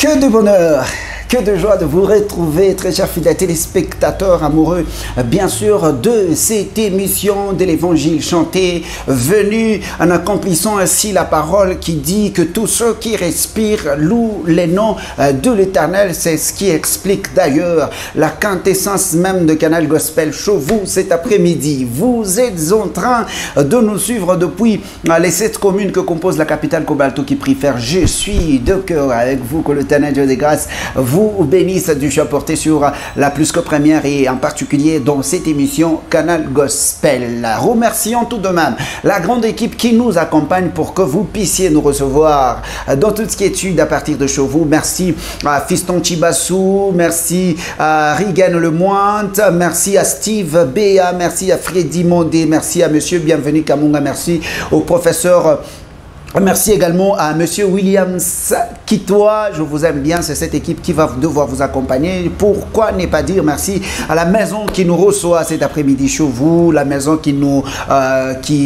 Que de bonheur, que de joie de vous retrouver, très chers fidèles téléspectateurs amoureux, bien sûr, de cette émission de l'Évangile chanté, venu en accomplissant ainsi la parole qui dit que tous ceux qui respirent louent les noms de l'Éternel. C'est ce qui explique d'ailleurs la quintessence même de Canal Gospel Show. Vous, cet après-midi, vous êtes en train de nous suivre depuis les 7 communes que compose la capitale Cobalto qui préfère. Je suis de cœur avec vous, que l'Éternel Dieu des grâces vous bénisse du choix porté sur la plus que première et en particulier dans cette émission Canal Gospel. Remercions tout de même la grande équipe qui nous accompagne pour que vous puissiez nous recevoir dans toute ce qui est étude à partir de chez vous. Merci à Fiston Chibassou, merci à Rigan Lemointe, merci à Steve Béa, merci à Freddy Mondé, merci à Monsieur Bienvenu Kamunga, merci au professeur. Merci également à Monsieur Williams Kitoa, je vous aime bien, c'est cette équipe qui va devoir vous accompagner. Pourquoi ne pas dire merci à la maison qui nous reçoit cet après-midi chez vous, la maison qui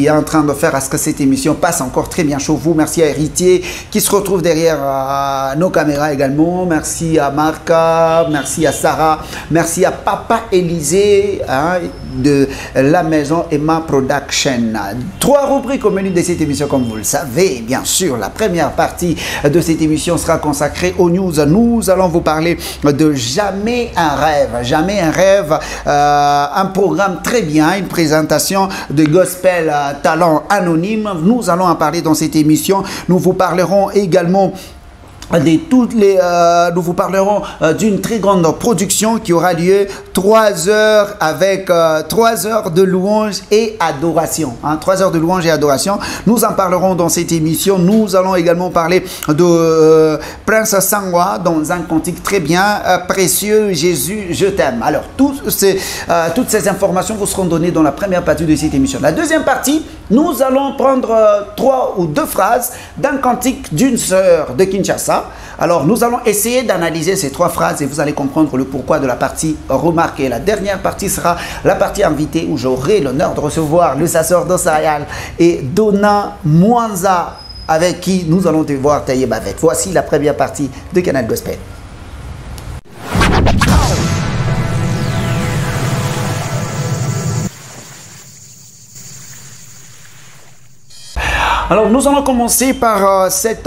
est en train de faire à ce que cette émission passe encore très bien chez vous. Merci à Héritier qui se retrouve derrière nos caméras également. Merci à Marca, merci à Sarah, merci à Papa Élisée de la maison Emma Production. 3 rubriques au menu de cette émission comme vous le savez. Bien sûr, la première partie de cette émission sera consacrée aux news. Nous allons vous parler de Jamais un rêve. Jamais un rêve, un programme très bien, une présentation de gospel talent anonyme. Nous allons en parler dans cette émission. Nous vous parlerons également nous vous parlerons d'une très grande production qui aura lieu 3 heures avec 3 heures de louange et adoration. 3 heures de louange et adoration. Nous en parlerons dans cette émission. Nous allons également parler de Prince Sangwa dans un cantique très bien, Précieux Jésus, je t'aime. Alors, toutes ces informations vous seront données dans la première partie de cette émission. La deuxième partie, nous allons prendre 3 ou 2 phrases d'un cantique d'une sœur de Kinshasa. Alors, nous allons essayer d'analyser ces 3 phrases et vous allez comprendre le pourquoi de la partie remarquée. La dernière partie sera la partie invitée où j'aurai l'honneur de recevoir le sacerdoce royal et Donna Mwanza avec qui nous allons devoir tailler bavette. Voici la première partie de Canal Gospel. Alors, nous allons commencer par cet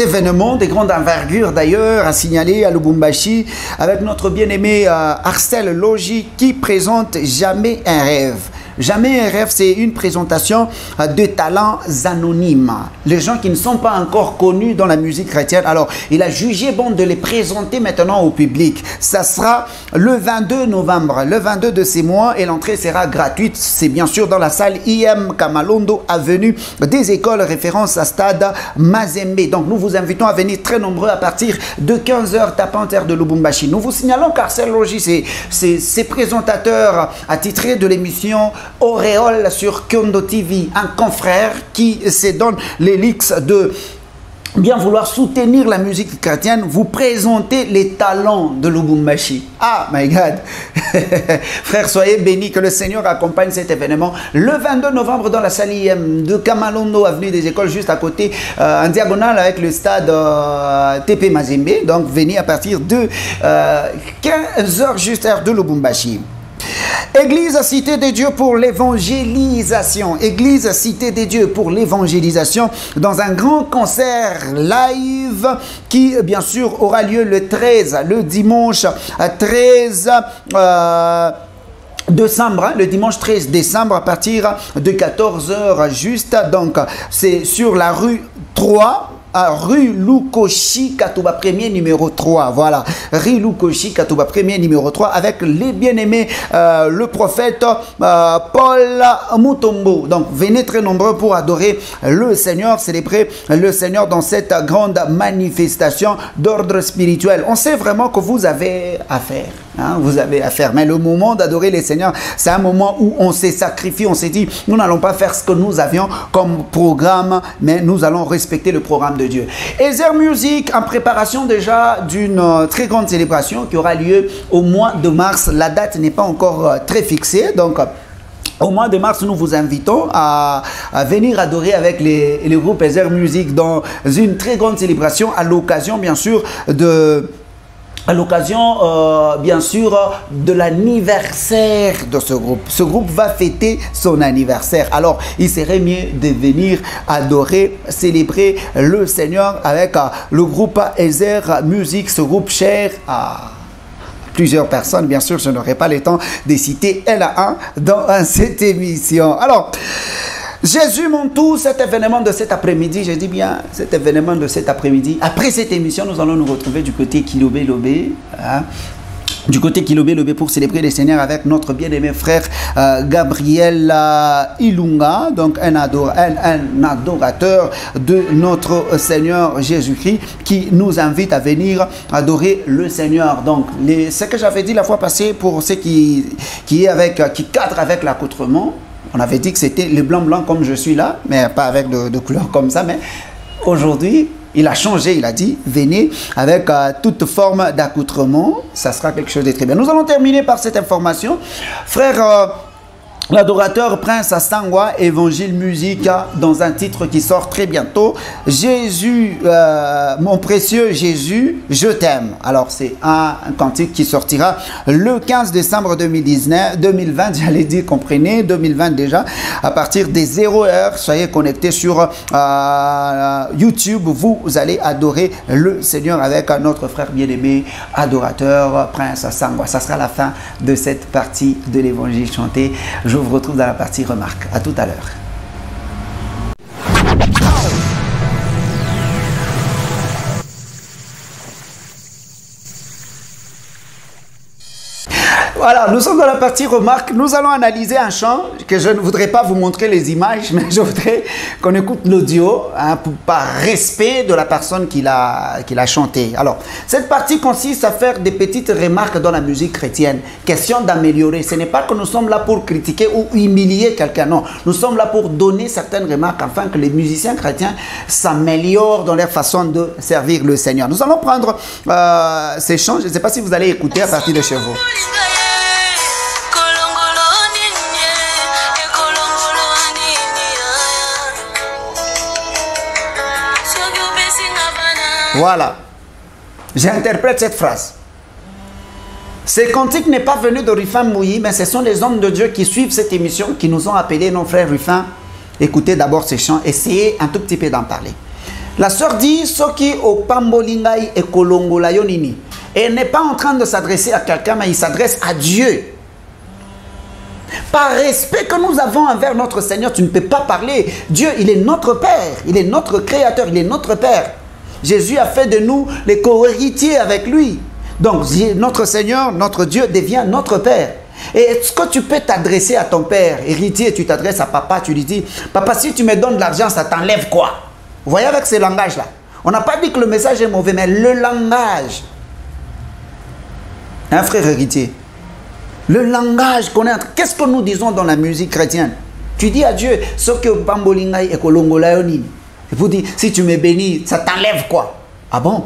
événement de grande envergure d'ailleurs à signaler à Lubumbashi avec notre bien-aimé Arcel Logi qui présente Jamais un rêve. Jamais un rêve, c'est une présentation de talents anonymes. Les gens qui ne sont pas encore connus dans la musique chrétienne. Alors, il a jugé bon de les présenter maintenant au public. Ça sera le 22 novembre, le 22 de ces mois et l'entrée sera gratuite. C'est bien sûr dans la salle IM Kamalondo, avenue des écoles référence à Stade Mazembe. Donc, nous vous invitons à venir très nombreux à partir de 15 h tapant terre de Lubumbashi. Nous vous signalons qu'Arcel Logi, c'est présentateur attitré de l'émission Auréole sur Kyondo TV, un confrère qui se donne l'élix de bien vouloir soutenir la musique chrétienne, vous présenter les talents de Lubumbashi. Ah, my God! Frères, soyez bénis, que le Seigneur accompagne cet événement le 22 novembre dans la salle IM de Kamalondo, avenue des écoles, juste à côté, en diagonale avec le stade TP Mazembe. Donc, venez à partir de 15 h juste heure de Lubumbashi. Église Cité des Dieux pour l'évangélisation. Église Cité des Dieux pour l'évangélisation dans un grand concert live qui, bien sûr, aura lieu le 13, le dimanche 13 décembre, le dimanche 13 décembre à partir de 14 h juste. Donc, c'est sur la rue 3. Rue Lukoshi Katouba premier numéro 3, voilà, rue Lukoshi Katouba premier numéro 3 avec les bien-aimés le prophète Paul Mutombo. Donc venez très nombreux pour adorer le Seigneur, célébrer le Seigneur dans cette grande manifestation d'ordre spirituel. On sait vraiment que vous avez affaire. Vous avez affaire. Mais le moment d'adorer les Seigneurs, c'est un moment où on s'est sacrifié, on s'est dit, nous n'allons pas faire ce que nous avions comme programme, mais nous allons respecter le programme de Dieu. Ezer Music en préparation déjà d'une très grande célébration qui aura lieu au mois de mars. La date n'est pas encore très fixée, donc Au mois de mars, nous vous invitons à venir adorer avec les groupes Ezer Music dans une très grande célébration à l'occasion, bien sûr, de l'anniversaire de ce groupe. Ce groupe va fêter son anniversaire. Alors, il serait mieux de venir adorer, célébrer le Seigneur avec le groupe Ezer Music, ce groupe cher à plusieurs personnes. Bien sûr, je n'aurai pas le temps de citer un dans cette émission. Alors, Jésus mon tout, cet événement de cet après-midi, je dis bien cet événement de cet après-midi. Après cette émission, nous allons nous retrouver du côté Kilobé Lobé, hein, du côté Kilobé Lobé pour célébrer le Seigneur avec notre bien-aimé frère Gabriel Ilunga, donc un adorateur de notre Seigneur Jésus-Christ qui nous invite à venir adorer le Seigneur. Donc, ce que j'avais dit la fois passée pour ceux qui cadrent avec l'accoutrement, on avait dit que c'était le blanc comme je suis là, mais pas avec de couleurs comme ça, mais aujourd'hui, il a changé, il a dit, venez avec toute forme d'accoutrement, ça sera quelque chose de très bien. Nous allons terminer par cette information. Frère, l'adorateur Prince Asangwa, Évangile Musique, dans un titre qui sort très bientôt. Jésus, mon précieux Jésus, je t'aime. Alors, c'est un cantique qui sortira le 15 décembre 2020, j'allais dire, comprenez, 2020 déjà, à partir des 0h. Soyez connectés sur YouTube. Vous allez adorer le Seigneur avec notre frère bien-aimé, adorateur Prince Asangwa. Ça sera la fin de cette partie de l'évangile chanté. Je vous retrouve dans la partie remarque. À tout à l'heure. Voilà, nous sommes dans la partie remarque. Nous allons analyser un chant que je ne voudrais pas vous montrer les images, mais je voudrais qu'on écoute l'audio, hein, par respect de la personne qui l'a chanté. Alors, cette partie consiste à faire des petites remarques dans la musique chrétienne. Question d'améliorer. Ce n'est pas que nous sommes là pour critiquer ou humilier quelqu'un, non. Nous sommes là pour donner certaines remarques afin que les musiciens chrétiens s'améliorent dans leur façon de servir le Seigneur. Nous allons prendre ces chants. Je ne sais pas si vous allez écouter à partir de chez vous. Voilà, j'interprète cette phrase. Ce cantique n'est pas venu de Rufin Mouyi, mais ce sont les hommes de Dieu qui suivent cette émission, qui nous ont appelés, nos frères Rufin. Écoutez d'abord ces chants, essayez un tout petit peu d'en parler. La sœur dit, Soki o pambolingai e kolongola yonini. Et elle n'est pas en train de s'adresser à quelqu'un, mais il s'adresse à Dieu. Par respect que nous avons envers notre Seigneur, tu ne peux pas parler. Dieu, il est notre Père, il est notre Créateur, il est notre Père. Jésus a fait de nous les co-héritiers avec lui. Donc, notre Seigneur, notre Dieu devient notre Père. Et est-ce que tu peux t'adresser à ton Père héritier, tu t'adresses à papa, tu lui dis, papa, si tu me donnes de l'argent, ça t'enlève quoi? Vous voyez avec ce langage-là. On n'a pas dit que le message est mauvais, mais le langage. Un frère héritier. Le langage qu'on est entre... Qu'est-ce que nous disons dans la musique chrétienne? Tu dis à Dieu, ce que Pambolingai et Kolongolaoni. Et vous dites, si tu me bénis, ça t'enlève quoi? Ah bon?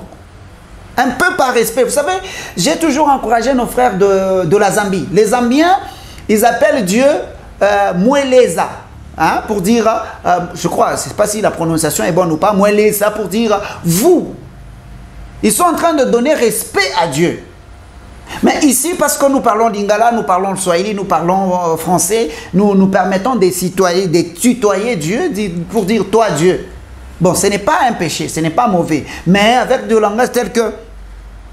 Un peu par respect. Vous savez, j'ai toujours encouragé nos frères de la Zambie. Les Zambiens, ils appellent Dieu Mweleza. Hein, pour dire, je crois, je ne sais pas si la prononciation est bonne ou pas, Mweleza pour dire vous. Ils sont en train de donner respect à Dieu. Mais ici, parce que nous parlons lingala, nous parlons le swahili, nous parlons français, nous permettons de tutoyer Dieu pour dire toi Dieu. Bon, ce n'est pas un péché, ce n'est pas mauvais. Mais avec du langage tel que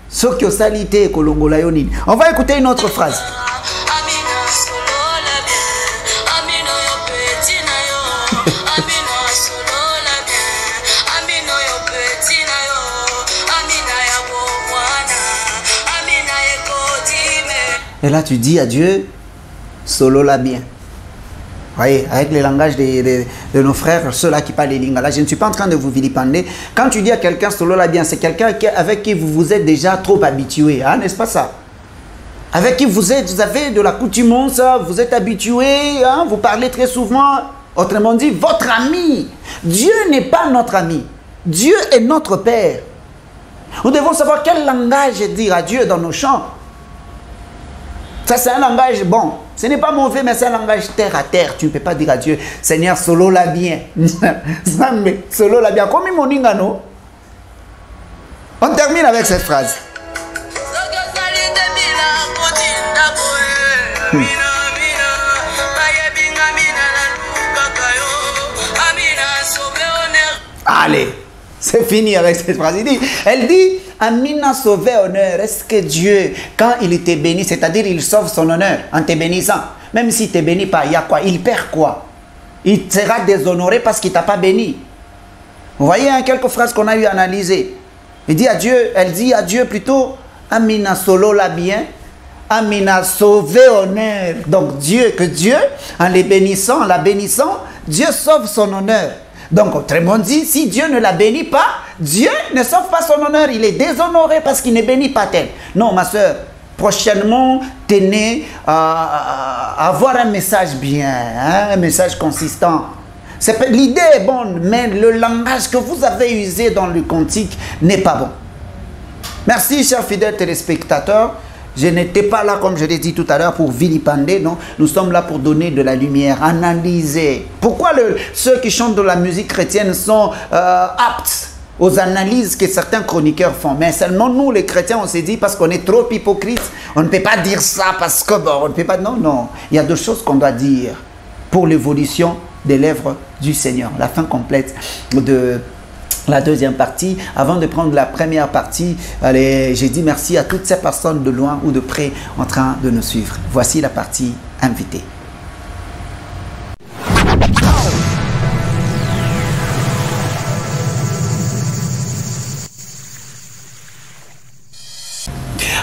ce que salité et kolongolayoni. On va écouter une autre phrase. Et là, tu dis à Dieu, solo la bien. Vous voyez, avec le langage de nos frères, ceux-là qui parlent les lingala, je ne suis pas en train de vous vilipender. Quand tu dis à quelqu'un solo la bien, c'est quelqu'un avec qui vous vous êtes déjà trop habitué, hein, n'est-ce pas ça? Avec qui vous avez de l'accoutumance, vous êtes habitué, hein, vous parlez très souvent. Autrement dit, votre ami. Dieu n'est pas notre ami. Dieu est notre Père. Nous devons savoir quel langage dire à Dieu dans nos chants. Ça, c'est un langage bon. ce n'est pas mauvais, mais c'est un langage terre à terre. Tu ne peux pas dire à Dieu, Seigneur, solo la bien. Solo la bien. Comme moninga, non? On termine avec cette phrase. Allez, c'est fini avec cette phrase. Elle dit, Amina sauvé honneur. Est-ce que Dieu, quand il te bénit, c'est-à-dire il sauve son honneur en te bénissant, même s'il ne te bénit pas, il y a quoi? Il perd quoi? Il sera déshonoré parce qu'il ne t'a pas béni. Vous voyez hein, quelques phrases qu'on a eu à analyser. Elle dit à Dieu plutôt, Amina solo la bien, Amina sauvé honneur. Donc Dieu, en les bénissant, en la bénissant, Dieu sauve son honneur. Donc, autrement dit, si Dieu ne la bénit pas, Dieu ne sauve pas son honneur. Il est déshonoré parce qu'il ne bénit pas tel. Non, ma soeur, prochainement, tenez à avoir un message bien, hein, un message consistant. L'idée est bonne, mais le langage que vous avez usé dans le cantique n'est pas bon. Merci, chers fidèles téléspectateurs. Je n'étais pas là, comme je l'ai dit tout à l'heure, pour vilipender, non. Nous sommes là pour donner de la lumière, analyser. Pourquoi ceux qui chantent de la musique chrétienne sont aptes aux analyses que certains chroniqueurs font? Mais seulement nous, les chrétiens, on s'est dit, parce qu'on est trop hypocrites, on ne peut pas dire ça, parce que, bon, on ne peut pas... Non, non. Il y a deux choses qu'on doit dire pour l'évolution des lèvres du Seigneur. La fin complète de... la deuxième partie. Avant de prendre la première partie, j'ai dit merci à toutes ces personnes de loin ou de près en train de nous suivre. Voici la partie invitée.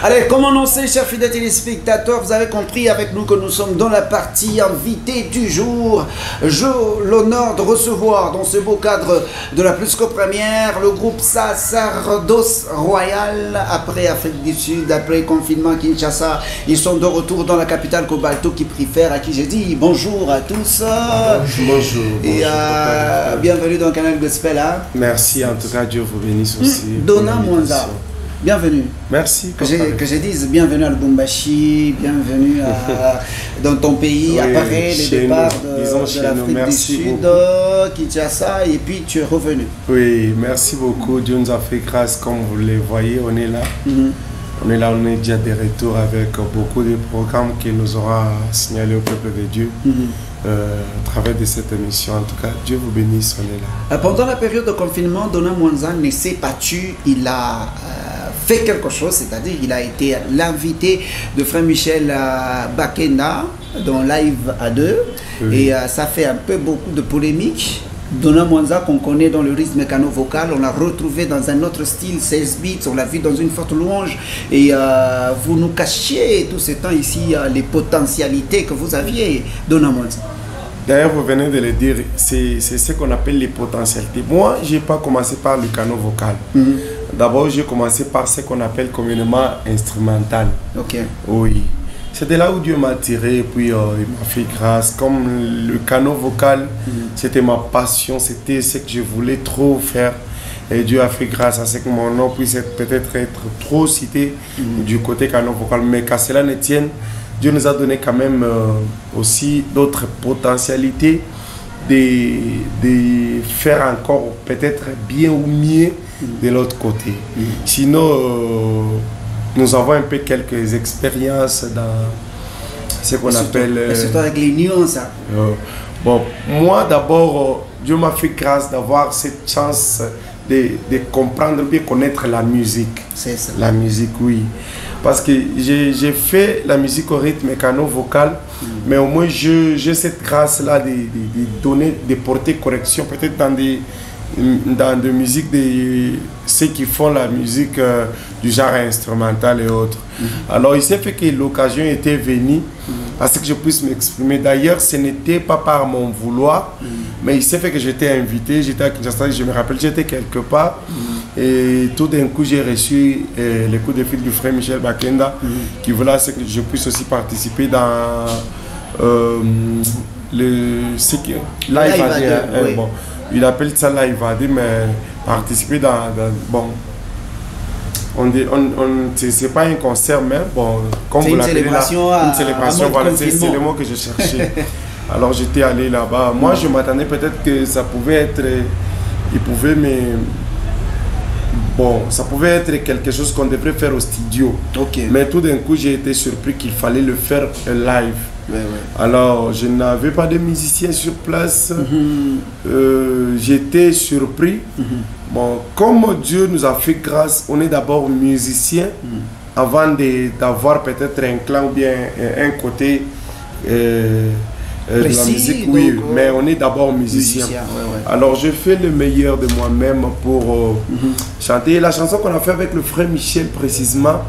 Allez, comme annoncé, chers fidèles téléspectateurs, vous avez compris avec nous que nous sommes dans la partie invitée du jour. J'ai l'honneur de recevoir dans ce beau cadre de la Plus que Première le groupe Sacerdoce Royal. Après Afrique du Sud, après confinement Kinshasa, ils sont de retour dans la capitale Cobalto qui préfère, à qui j'ai dit bonjour à tous. Bonjour. Et bienvenue dans le canal Gospel. Hein? Merci, en tout cas, Dieu vous bénisse aussi. Donna Mwanza. Bienvenue. Merci. Que je dise bienvenue à Lubumbashi, bienvenue dans ton pays, oui, après le départ de l'Afrique du Sud, Kinshasa, et puis tu es revenu. Oui, merci beaucoup. Dieu nous a fait grâce, comme vous le voyez, on est là. On est là, on est déjà de retour avec beaucoup de programmes qu'il nous aura signalé au peuple de Dieu. À travers de cette émission. En tout cas, Dieu vous bénisse, on est là. Pendant la période de confinement, Donna Mwanza ne s'est pas tu, il a fait quelque chose, c'est-à-dire il a été l'invité de frère Michel Bakenda dans Live à 2 et ça fait un peu beaucoup de polémiques. Donna Mwanza qu'on connaît dans le rythme mécano-vocal, on l'a retrouvé dans un autre style, 16 bits, on l'a vu dans une forte louange et vous nous cachiez tout ce temps ici les potentialités que vous aviez, Donna Mwanza. D'ailleurs, vous venez de le dire, c'est ce qu'on appelle les potentialités. Moi, je n'ai pas commencé par le canot vocal. D'abord, j'ai commencé par ce qu'on appelle communément instrumental. Ok. Oui. C'est de là où Dieu m'a tiré et puis il m'a fait grâce. Comme le canot vocal, c'était ma passion, c'était ce que je voulais trop faire. Et Dieu a fait grâce à ce que mon nom puisse peut-être être trop cité du côté canot vocal. Mais qu'à cela ne tienne, Dieu nous a donné quand même aussi d'autres potentialités de faire encore peut-être bien ou mieux de l'autre côté. Sinon, nous avons un peu quelques expériences dans ce qu'on appelle... Surtout avec les nuances. Bon, moi d'abord, Dieu m'a fait grâce d'avoir cette chance de comprendre, de bien connaître la musique. C'est ça. La musique, oui. Parce que j'ai fait la musique au rythme mécano-vocal, mais au moins j'ai cette grâce-là de donner, de porter correction, peut-être dans des musiques, ceux qui font la musique du genre instrumental et autres. Alors il s'est fait que l'occasion était venue à ce que je puisse m'exprimer. D'ailleurs, ce n'était pas par mon vouloir, mais il s'est fait que j'étais invité, j'étais à Kinshasa, je me rappelle, j'étais quelque part, et tout d'un coup j'ai reçu les coups de fil du frère Michel Bakenda, qui voulait que je puisse aussi participer dans le Live AD. Oui. Bon, il appelle ça Live AD, mais participer dans bon, c'est pas un concert, mais bon, comme vous l'appelez là, une célébration, voilà, c'est le mot que je cherchais. Alors j'étais allé là-bas. Moi, je m'attendais peut-être que ça pouvait être, bon, ça pouvait être quelque chose qu'on devrait faire au studio. Mais tout d'un coup, j'ai été surpris qu'il fallait le faire live. Alors, je n'avais pas de musiciens sur place. J'étais surpris. Bon, comme Dieu nous a fait grâce, on est d'abord musicien avant d'avoir peut-être un clan ou bien un côté de la musique. Oui, mais on est d'abord musicien. Alors, je fais le meilleur de moi-même pour chanter. La chanson qu'on a fait avec le frère Michel précisément,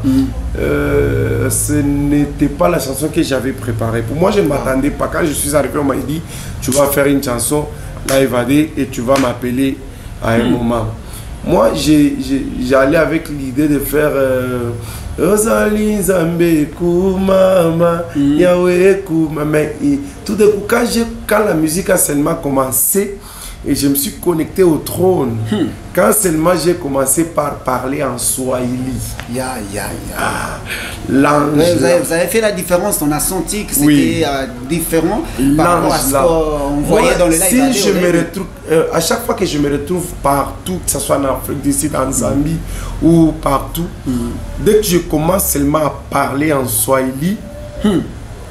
ce n'était pas la chanson que j'avais préparée. Pour moi, je ne m'attendais pas. Quand je suis arrivé, on m'a dit, tu vas faire une chanson, là, évadée, et tu vas m'appeler à un moment. Moi, j'allais avec l'idée de faire Rosalie Zambé Koumama Yahweh Koumama. Mais tout d'un coup, quand la musique a seulement commencé, et je me suis connecté au trône. Quand seulement j'ai commencé par parler en Swahili. Vous avez fait la différence, on a senti que c'était différent par rapport à ce qu'on voyait dans les lives. Si je me retrouve, à chaque fois que je me retrouve partout, que ce soit en Afrique du Sud, en Zambie ou partout, dès que je commence seulement à parler en Swahili,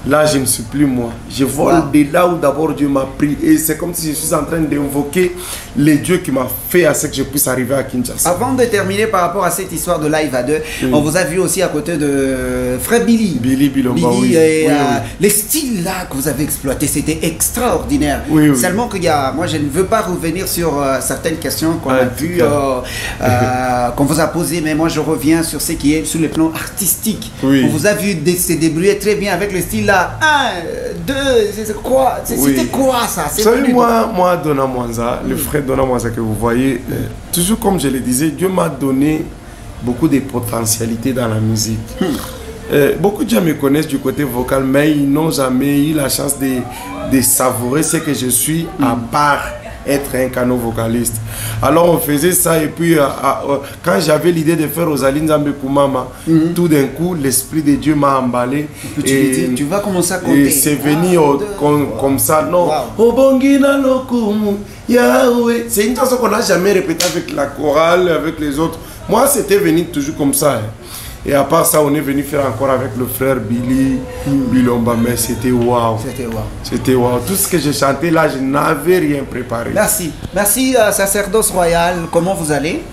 là, je ne suis plus moi. Je vole de là où d'abord Dieu m'a pris. Et c'est comme si je suis en train d'invoquer les dieux qui m'a fait à ce que je puisse arriver à Kinshasa. Avant de terminer par rapport à cette histoire de live à deux, on vous a vu aussi à côté de Frère Billy. Bilomba, les styles là que vous avez exploités, c'était extraordinaire. Seulement que moi, je ne veux pas revenir sur certaines questions qu'on a vues, qu'on vous a posées, mais moi, je reviens sur ce qui est sur le plan artistique. On vous a vu se débrouiller très bien avec le style. 1, 2, c'est quoi? C'était quoi ça? Vous savez, moi, Dona Mwanza, le frère Dona Mwanza que vous voyez, toujours comme je le disais, Dieu m'a donné beaucoup de potentialités dans la musique. Beaucoup de gens me connaissent du côté vocal, mais ils n'ont jamais eu la chance de savourer ce que je suis à part être un canot vocaliste. Alors on faisait ça et puis quand j'avais l'idée de faire Rosalie Nzambe Koumama, tout d'un coup l'esprit de Dieu m'a emballé et tu vas commencer à compter. Et c'est venu comme ça. Non, Obongina Lokumu Yahweh. C'est une chanson qu'on n'a jamais répétée avec la chorale, avec les autres. Moi c'était venu toujours comme ça. Et à part ça, on est venu faire encore avec le frère Bilomba, mais c'était waouh. C'était waouh. Tout ce que j'ai chanté là, je n'avais rien préparé. Merci. Merci, sacerdoce royal. Comment vous allez?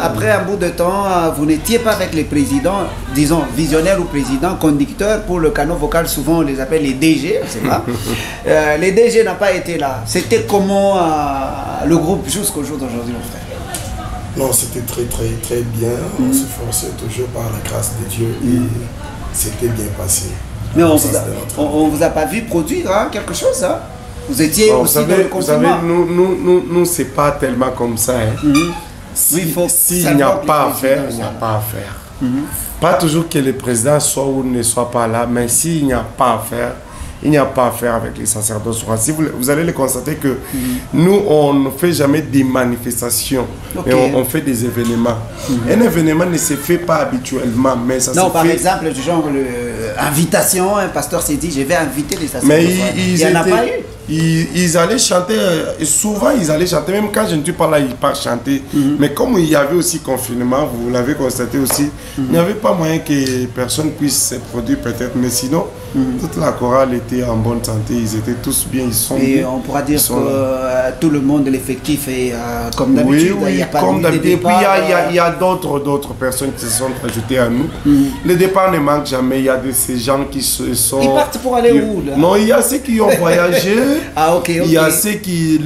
Après un bout de temps, vous n'étiez pas avec les présidents, disons visionnaires ou présidents, conducteurs pour le canot vocal. Souvent, on les appelle les DG, je sais pas. Les DG n'ont pas été là. C'était comment le groupe jusqu'au jour d'aujourd'hui, mon frère? Non, c'était très bien. On se forçait toujours par la grâce de Dieu et c'était bien passé. Mais on vous a pas vu produire quelque chose, hein? Vous étiez aussi dans le confinement. Vous savez, nous c'est pas tellement comme ça. S'il n'y a pas à faire, il n'y a pas à faire. Pas toujours que le président soit ou ne soit pas là, mais s'il n'y a pas à faire, il n'y a pas à faire avec les sacerdotes. Si vous allez le constater que nous, on ne fait jamais des manifestations, mais on fait des événements. Un événement ne se fait pas habituellement, mais ça se fait... Non, par exemple, du genre invitation, un pasteur s'est dit, je vais inviter les sacerdotes. Mais il n'y en a pas eu. Ils allaient chanter, souvent ils allaient chanter, même quand je ne suis pas là, ils partent chanter. Mais comme il y avait aussi confinement, vous l'avez constaté aussi, il n'y avait pas moyen que personne puisse se produire peut-être, mais sinon, toute la chorale était en bonne santé, ils étaient tous bien, ils sont et bien. On pourra dire que tout le monde, l'effectif est comme d'habitude. Oui, il y a pas comme d'habitude. Et puis il y a d'autres personnes qui se sont ajoutées à nous. Le départ ne manque jamais, il y a de ces gens qui sont... Ils partent pour aller où là? Non, il y a ceux qui ont voyagé. Il y a ceux qui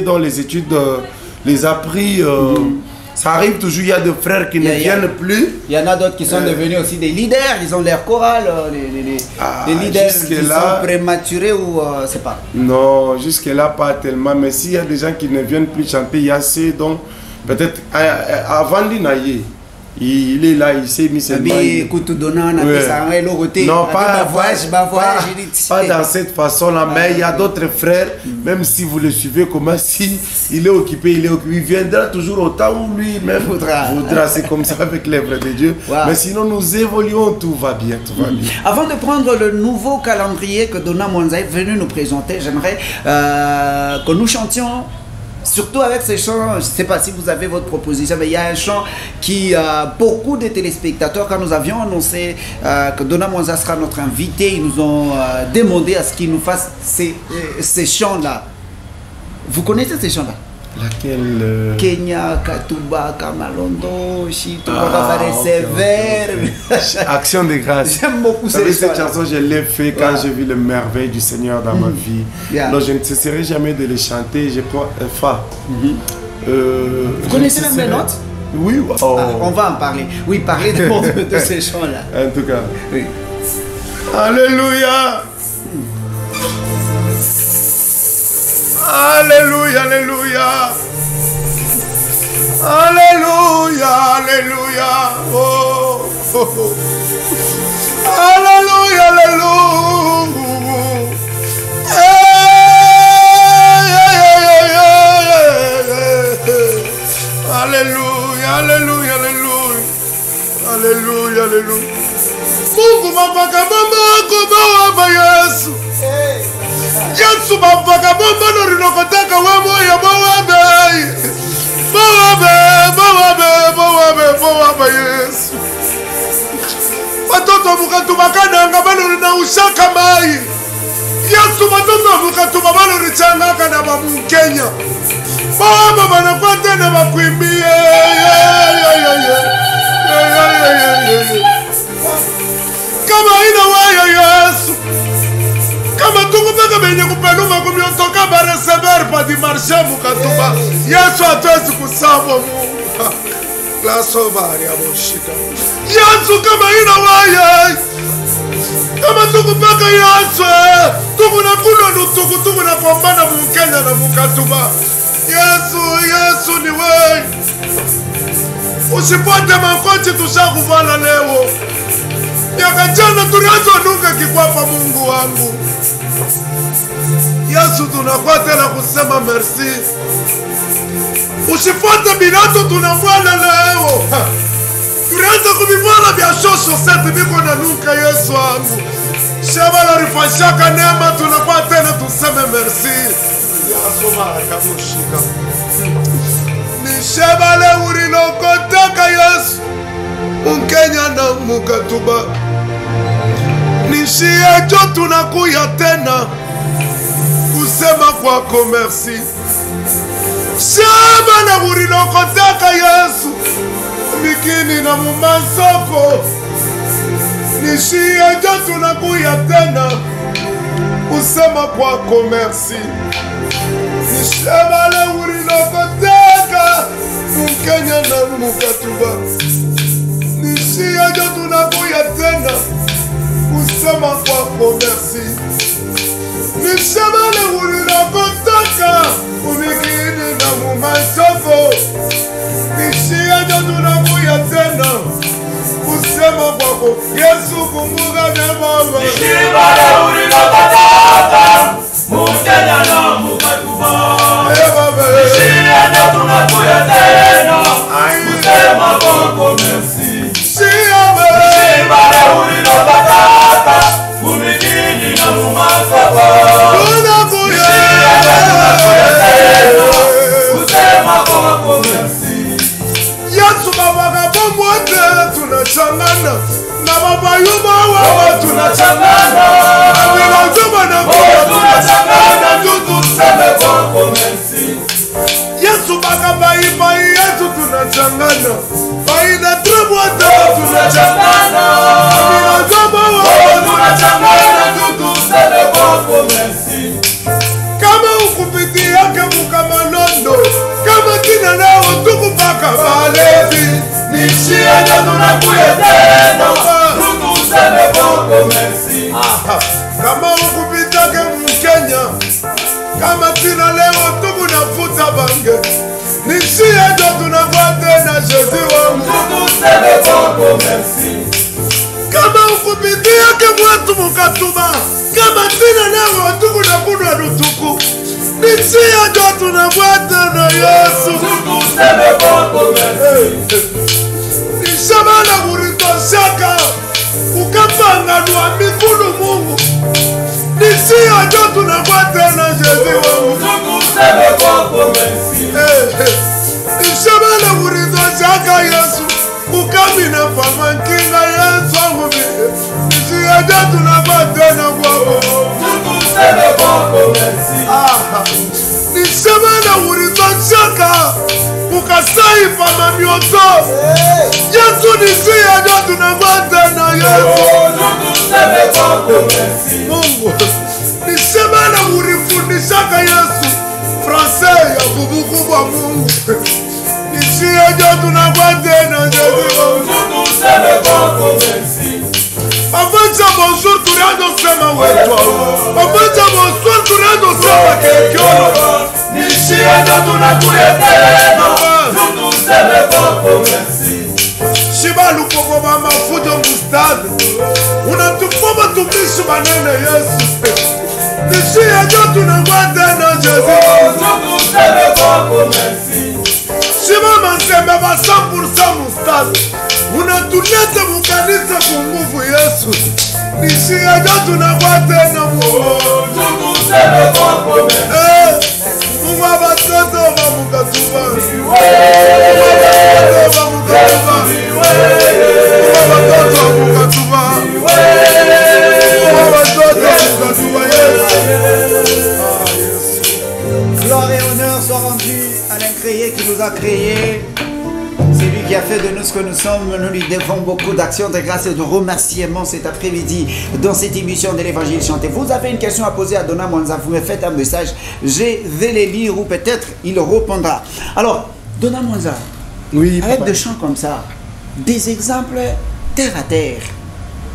dont les études les a pris. Ça arrive toujours, il y a des frères qui ne viennent plus. Il y en a d'autres qui sont devenus aussi des leaders, ils ont l'air chorale, les leaders qui sont prématurés ou c'est pas. Non, jusque-là pas tellement, mais s'il y a des gens qui ne viennent plus chanter, il y a ceux dont peut-être avant l'inaïe, Il est là, il s'est mis seulement. Non, pas dans cette façon-là, mais il y a d'autres frères, même si vous le suivez, comment si il est occupé, il viendra toujours au temps où lui-même voudra. C'est comme ça avec l'œuvre de Dieu. Mais sinon, nous évoluons, tout va bien, tout va bien. Avant de prendre le nouveau calendrier que Donna Mwanza est venu nous présenter, j'aimerais que nous chantions. Surtout avec ces chants, je ne sais pas si vous avez votre proposition, mais il y a un chant qui, beaucoup de téléspectateurs, quand nous avions annoncé que Donna Mwanza sera notre invité, ils nous ont demandé à ce qu'il nous fasse ces chants-là. Vous connaissez ces chants-là? Laquelle Kenya, Katuba, Kamalondo, Chitouba, Sévère. Action de grâce. J'aime beaucoup cette chanson, je l'ai fait quand j'ai vu le merveille du Seigneur dans ma vie. Donc je ne cesserai jamais de les chanter. Vous connaissez même les notes? Oui. On va en parler. Oui, parlez de ces chants-là. En tout cas. Oui. Alléluia. Alléluia, alléluia. Alléluia, alléluia. Oh, oh, oh. Alléluia, alléluia. Alléluia, alléluia, alléluia. Alléluia, alléluia. Mungu mapaka mama kubawa Yesu. Yesu mapaka mama norinokotaka wemo ya bawabe. Bawabe Yesu. Watoto mukatubakana ngabalo na ushaka mai. Yesu watoto mukatubabalo richanga na babu Kenya. Baba banakuwa tena bakuimbie. Kama ina waya Yesu. Kama tukupeka benye kupeluma kumiotoka baresever pa di marche mukatuba. Yesu hatuwezi kusava Mungu. La sovaria moshika. Yesu kama ina waya. Kama tukupeka Yesu. Tukunakuna nutuku tukunakombana mukenya na mukatuba. Yesu ni wewe. Usipote makochi tushakuvala leo. Miaka jana tulianza nuka kikwapa Mungu wangu. Yesu tunakuwa tena kusema merci. Usifuate binato tunavala leo. Tulianza kubivala vya shosho seti biko na nuka Yesu wangu. Shabala rifashaka neema tunakuwa tena tuseme merci. Yesu maraka mushika. Nishebale urilokotaka Yesu. Mkenya na mukatuba. Nishiejo tunakuya tena kusema kwako merci. Shabale urilokotaka Yesu. Mikini na mumasoko. Nishiejo tunakuya tena kusema kwako merci. Nishebale urilokotaka Mkenya na mukatuba. Nishiejo tunakuya tena kusema kwako merci. Nishebale urilokotaka umikini na mumasoko. Nishiejo tunakuya tena kusema kwako Yesu kumbuka mema. Nishebale urilokotaka Mkenya na mukatuba. Nishiejo tunakuya tena kusema kwako merci. Nishebale urilokotaka umikini na mumasoko. Nishiejo tunakuya tena kusema kwako merci. Yesu baba kabombote tunachangana na baba yuma wawa tunachangana. Tunachangana na tunachangana tuseme kwako merci. Yesu baba baiba Yesu tunachangana. Baina tremwata tunachangana. Tunachangana tuseme kwako merci. Kama ukupiti yake mukamanondo. Kama tina leo tukupaka balevi. Nishiejo tunakuya tena tuseme kwako merci. Kama ukupitake Mkenya. Kama tina leo tukunafuta bange. Nishiejo tunakuya tena Yesu. tuba kama tina nawe watuku na kuna nutuku Nitia jotu na mwate na Yesu Tukuseme Boko merci Nishamana murito shaka Ukapanga nuwa mikulu Mungu Nitia jotu na mwate na Jezi wangu Tukuseme Boko merci Nishamana murito shaka Yesu Ukamina fama kinga Yesu wangu Nitia jotu na mwate na Boko Tukuseme Boko merci Nishamana murito shaka Ukasai fama mioto Yesu nitia jotu na mwate na Yesu Tukuseme Boko merci Mungu Nishamana murifundishaka Yesu Fransai ya kubukubwa Mungu Nitia jotu na mwate na Yesu Tukuseme Boko merci Avancha bonjour turando sema wetu Avancha bonjour turando sema kekiolo Nishia jotu na kuyetena Tukuseme Boko merci Shibalu koko mama fujo mustadi Unatufoma tumishi manene Yesu Nishia jotu na mwate na Yesu Tukuseme Boko merci Shibama nsembe ba 100% mustadi Unatuleta mukanisa kunguvu Yesu Nishia jotu na mwate na Mungu Tukuseme Boko merci Mungu abatoto wa mukatuba Mungu abatoto wa mukatuba Gloire et honneur soient rendus à l'incréé qui nous a créés. C'est lui qui a fait de nous ce que nous sommes. Nous lui devons beaucoup d'actions de grâce et de remerciements cet après-midi dans cette émission de l'Évangile chanté. Vous avez une question à poser à Dona Mwanza, vous me faites un message, je vais les lire ou peut-être il répondra. Alors, Dona Mwanza, Oui, avec papa. des chants comme ça, des exemples terre à terre,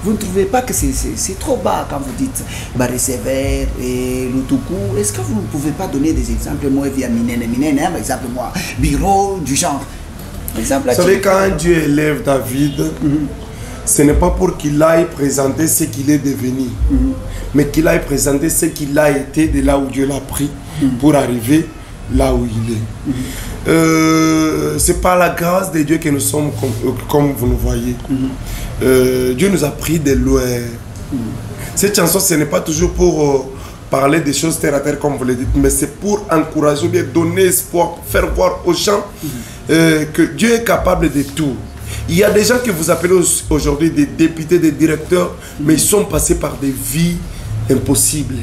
vous ne trouvez pas que c'est trop bas quand vous dites Barré Sévère et Lutuku? Est-ce que vous ne pouvez pas donner des exemples? Moi, via Minene, par exemple, moi, Biro, du genre. Exemple, Vous savez, quand Dieu élève David, ce n'est pas pour qu'il aille présenter ce qu'il est devenu, mais qu'il aille présenter ce qu'il a été de là où Dieu l'a pris pour arriver là où il est. C'est par la grâce de Dieu que nous sommes comme vous nous voyez. Dieu nous a pris de loin. Cette chanson, ce n'est pas toujours pour parler des choses terre à terre comme vous le dites, mais c'est pour encourager, bien donner espoir, faire voir aux gens que Dieu est capable de tout. Il y a des gens que vous appelez aujourd'hui des députés, des directeurs, mais ils sont passés par des vies impossibles.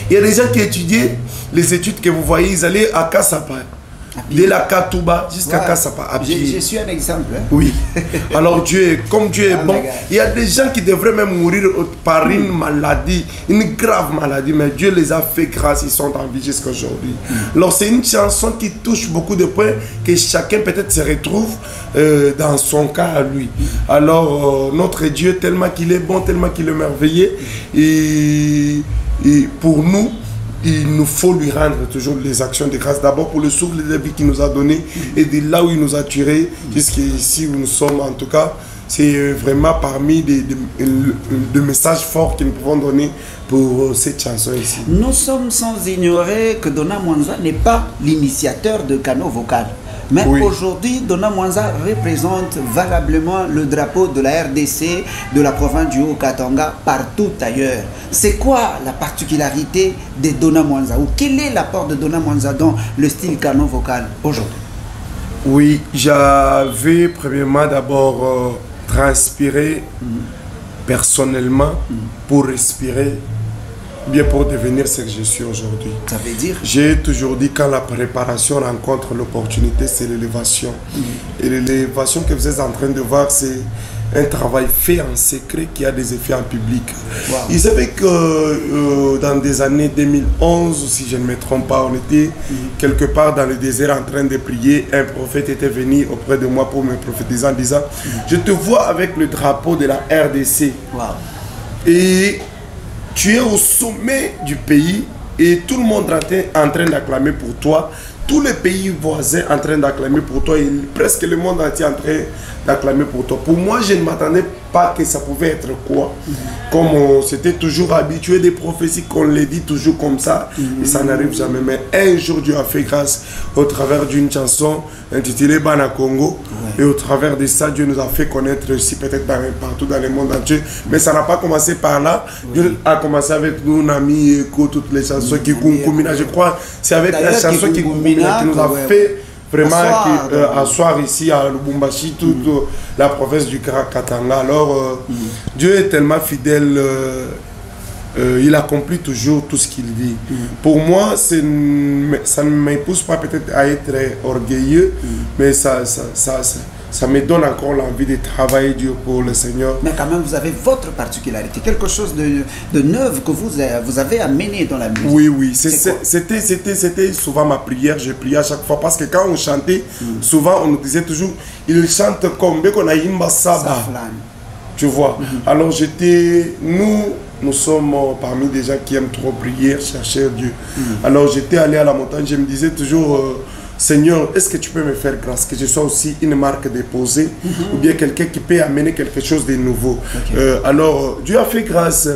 Il y a des gens qui étudiaient les études que vous voyez, ils allaient à Kassapa, de la Katouba jusqu'à Kassapa. Je suis un exemple. Hein? Oui. Alors comme Dieu est bon, il y a des gens qui devraient même mourir par une maladie, une grave maladie, mais Dieu les a fait grâce, ils sont en vie jusqu'à aujourd'hui. Alors c'est une chanson qui touche beaucoup de points, que chacun peut-être se retrouve dans son cas à lui. Alors notre Dieu, tellement qu'il est bon, tellement qu'il est merveilleux, et pour nous, il nous faut lui rendre toujours les actions de grâce. D'abord pour le souffle de vie qu'il nous a donné et de là où il nous a tirés jusqu'ici où nous sommes. En tout cas, c'est vraiment parmi des messages forts que nous pouvons donner pour cette chanson ici. Nous sommes sans ignorer que Dona Mwanza n'est pas l'initiateur de canaux vocal. Mais aujourd'hui, Dona Mwanza représente valablement le drapeau de la RDC, de la province du Haut-Katanga, partout ailleurs. C'est quoi la particularité de Dona Mwanza? Ou quel est l'apport de Dona Mwanza dans le style canon vocal aujourd'hui? Oui, j'avais premièrement d'abord transpiré personnellement pour respirer, bien pour devenir ce que je suis aujourd'hui. Ça veut dire? J'ai toujours dit quand la préparation rencontre l'opportunité, c'est l'élévation. Et l'élévation que vous êtes en train de voir, c'est un travail fait en secret qui a des effets en public. Il savait que dans des années 2011, si je ne me trompe pas, on était quelque part dans le désert en train de prier. Un prophète était venu auprès de moi pour me prophétiser en disant je te vois avec le drapeau de la RDC. Et tu es au sommet du pays et tout le monde est en train d'acclamer pour toi. Tous les pays voisins en train d'acclamer pour toi et presque le monde entier en train d'acclamer pour toi. Pour moi, je ne m'attendais pas que ça pouvait être quoi. Comme on s'était toujours habitué des prophéties, qu'on les dit toujours comme ça, et ça n'arrive jamais. Mais un jour, Dieu a fait grâce au travers d'une chanson intitulée Bana Congo. Et au travers de ça, Dieu nous a fait connaître aussi, peut-être partout dans le monde entier. Mais ça n'a pas commencé par là. Dieu a commencé avec nous, Nami, Eko, toutes les chansons qui Kumina. Je crois c'est avec la chanson qui nous a fait vraiment asseoir ici à Lubumbashi, toute la province du Katanga. Alors, Dieu est tellement fidèle, il accomplit toujours tout ce qu'il dit. Pour moi, ça ne m'épouse pas peut-être à être orgueilleux, mais ça me donne encore l'envie de travailler Dieu pour le Seigneur. Mais quand même, vous avez votre particularité, quelque chose de neuf que vous avez amené dans la musique. Oui, c'était souvent ma prière, je priais à chaque fois, parce que quand on chantait, souvent on nous disait toujours, il chante comme qu'on a Yimba Saba. Tu vois. Alors nous sommes parmi des gens qui aiment trop prier, chercher Dieu. Alors j'étais allé à la montagne, je me disais toujours... Seigneur, est-ce que tu peux me faire grâce, que je sois aussi une marque déposée, ou bien quelqu'un qui peut amener quelque chose de nouveau. Alors, Dieu a fait grâce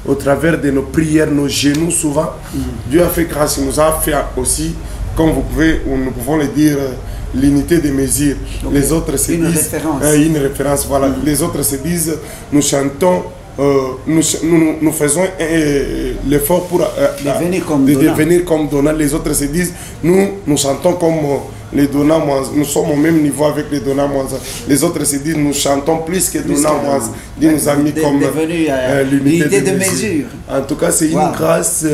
au travers de nos prières, nos genoux souvent. Dieu a fait grâce, il nous a fait aussi, comme nous pouvons le dire, l'unité de mesure. Les autres se disent... Une référence, voilà. Les autres se disent, nous chantons... nous faisons l'effort pour devenir comme Donald. Les autres se disent, nous chantons comme les Donald, nous sommes au même niveau avec les Donald. Les autres se disent, nous chantons plus que Donald. Dieu nous a mis comme l'unité de mesure. En tout cas, c'est une grâce.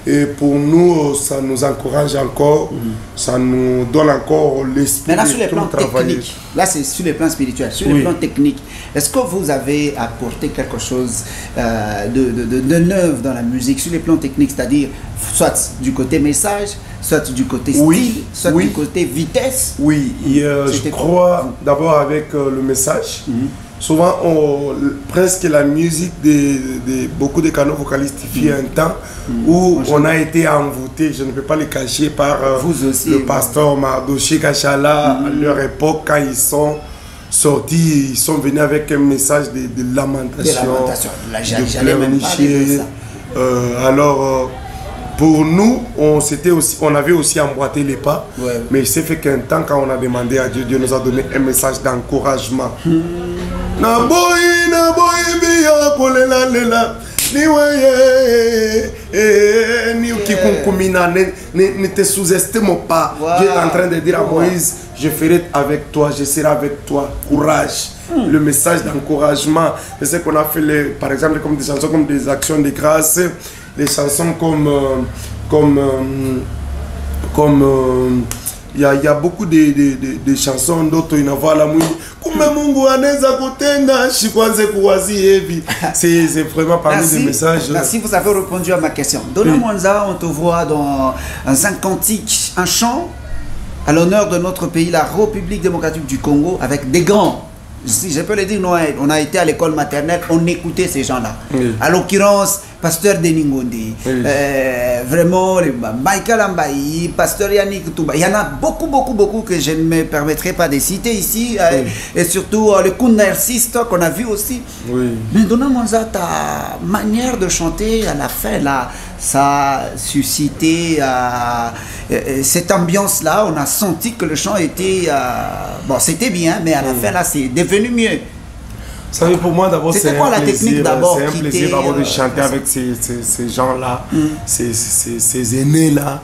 Et pour nous, ça nous encourage encore, ça nous donne encore l'esprit. Maintenant, sur les plans techniques, là c'est sur les plans spirituels, sur les plans techniques, est-ce que vous avez apporté quelque chose de neuf dans la musique, sur les plans techniques, c'est-à-dire soit du côté message, soit du côté style, soit du côté vitesse? Oui, je crois d'abord avec le message. Souvent, presque la musique de beaucoup de canaux vocalistes fut un temps où on a été envoûté, je ne peux pas le cacher, par le pasteur Mardoché Kachala. À leur époque, quand ils sont sortis, ils sont venus avec un message de lamentation, alors, pour nous, on avait aussi emboîté les pas, mais c'est fait qu'un temps, quand on a demandé à Dieu, Dieu nous a donné un message d'encouragement. Ne te sous-estime pas. Dieu est en train de dire à Moïse, je ferai avec toi, je serai avec toi. Courage. Le message d'encouragement. C'est ce qu'on a fait, par exemple, comme des chansons, comme des actions de grâce, des chansons il y a beaucoup de chansons d'autres, il y en a la mouille. C'est vraiment parmi les messages. Merci, vous avez répondu à ma question. Dona Mwanza, on te voit dans un cantique, un chant à l'honneur de notre pays, la République démocratique du Congo, avec des grands. Si je peux le dire, on a été à l'école maternelle, on écoutait ces gens-là. À l'occurrence, pasteur Denis Ngondi, vraiment Michael Ambaï, pasteur Yannick Touba. Il y en a beaucoup que je ne me permettrai pas de citer ici. Et surtout le Kundersiste qu'on a vu aussi. Mais Dona Mwanza, ta manière de chanter à la fin, là, ça a suscité cette ambiance-là. On a senti que le chant était... bon, c'était bien, mais à la fin, là, c'est devenu mieux. Vous savez, pour moi, d'abord, c'est un plaisir de chanter avec ces gens-là, ces aînés-là.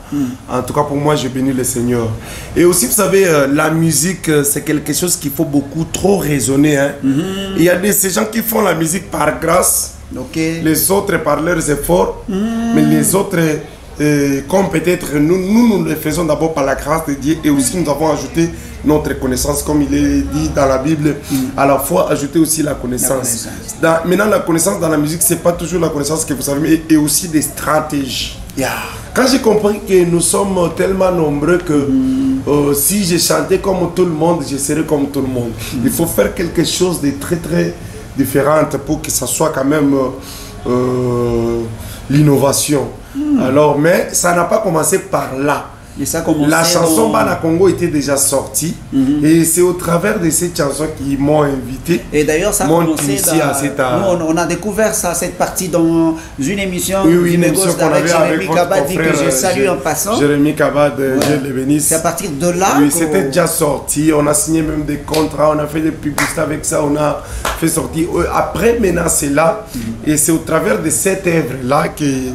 En tout cas, pour moi, j'ai béni le Seigneur. Et aussi, vous savez, la musique, c'est quelque chose qu'il faut beaucoup trop raisonner. Il y a ces gens qui font la musique par grâce, les autres par leurs efforts, mais les autres... comme peut-être nous le faisons d'abord par la grâce de Dieu, et aussi nous avons ajouté notre connaissance, comme il est dit dans la Bible, à la fois ajouter aussi la connaissance. Maintenant, la connaissance dans la musique, c'est pas toujours la connaissance que vous savez, mais et aussi des stratégies. Quand j'ai compris que nous sommes tellement nombreux que si je chantais comme tout le monde, je serais comme tout le monde. Il faut faire quelque chose de très très différent pour que ça soit quand même l'innovation. Alors, mais ça n'a pas commencé par là. Et ça commençait la chanson Bana Congo était déjà sortie. Et c'est au travers de cette chanson qu'ils m'ont invité. Et d'ailleurs, ça a commencé nous, on a découvert ça, cette partie dans une émission, oui, une émission qu'on avait avec votre Kabad, frère, que je salue en passant. Jérémy Kabad, je le bénisse. C'est à partir de là. Oui, c'était déjà sorti. On a signé même des contrats, on a fait des publicités avec ça, on a fait sortir. Après, maintenant, c'est là. Et c'est au travers de cette œuvre-là que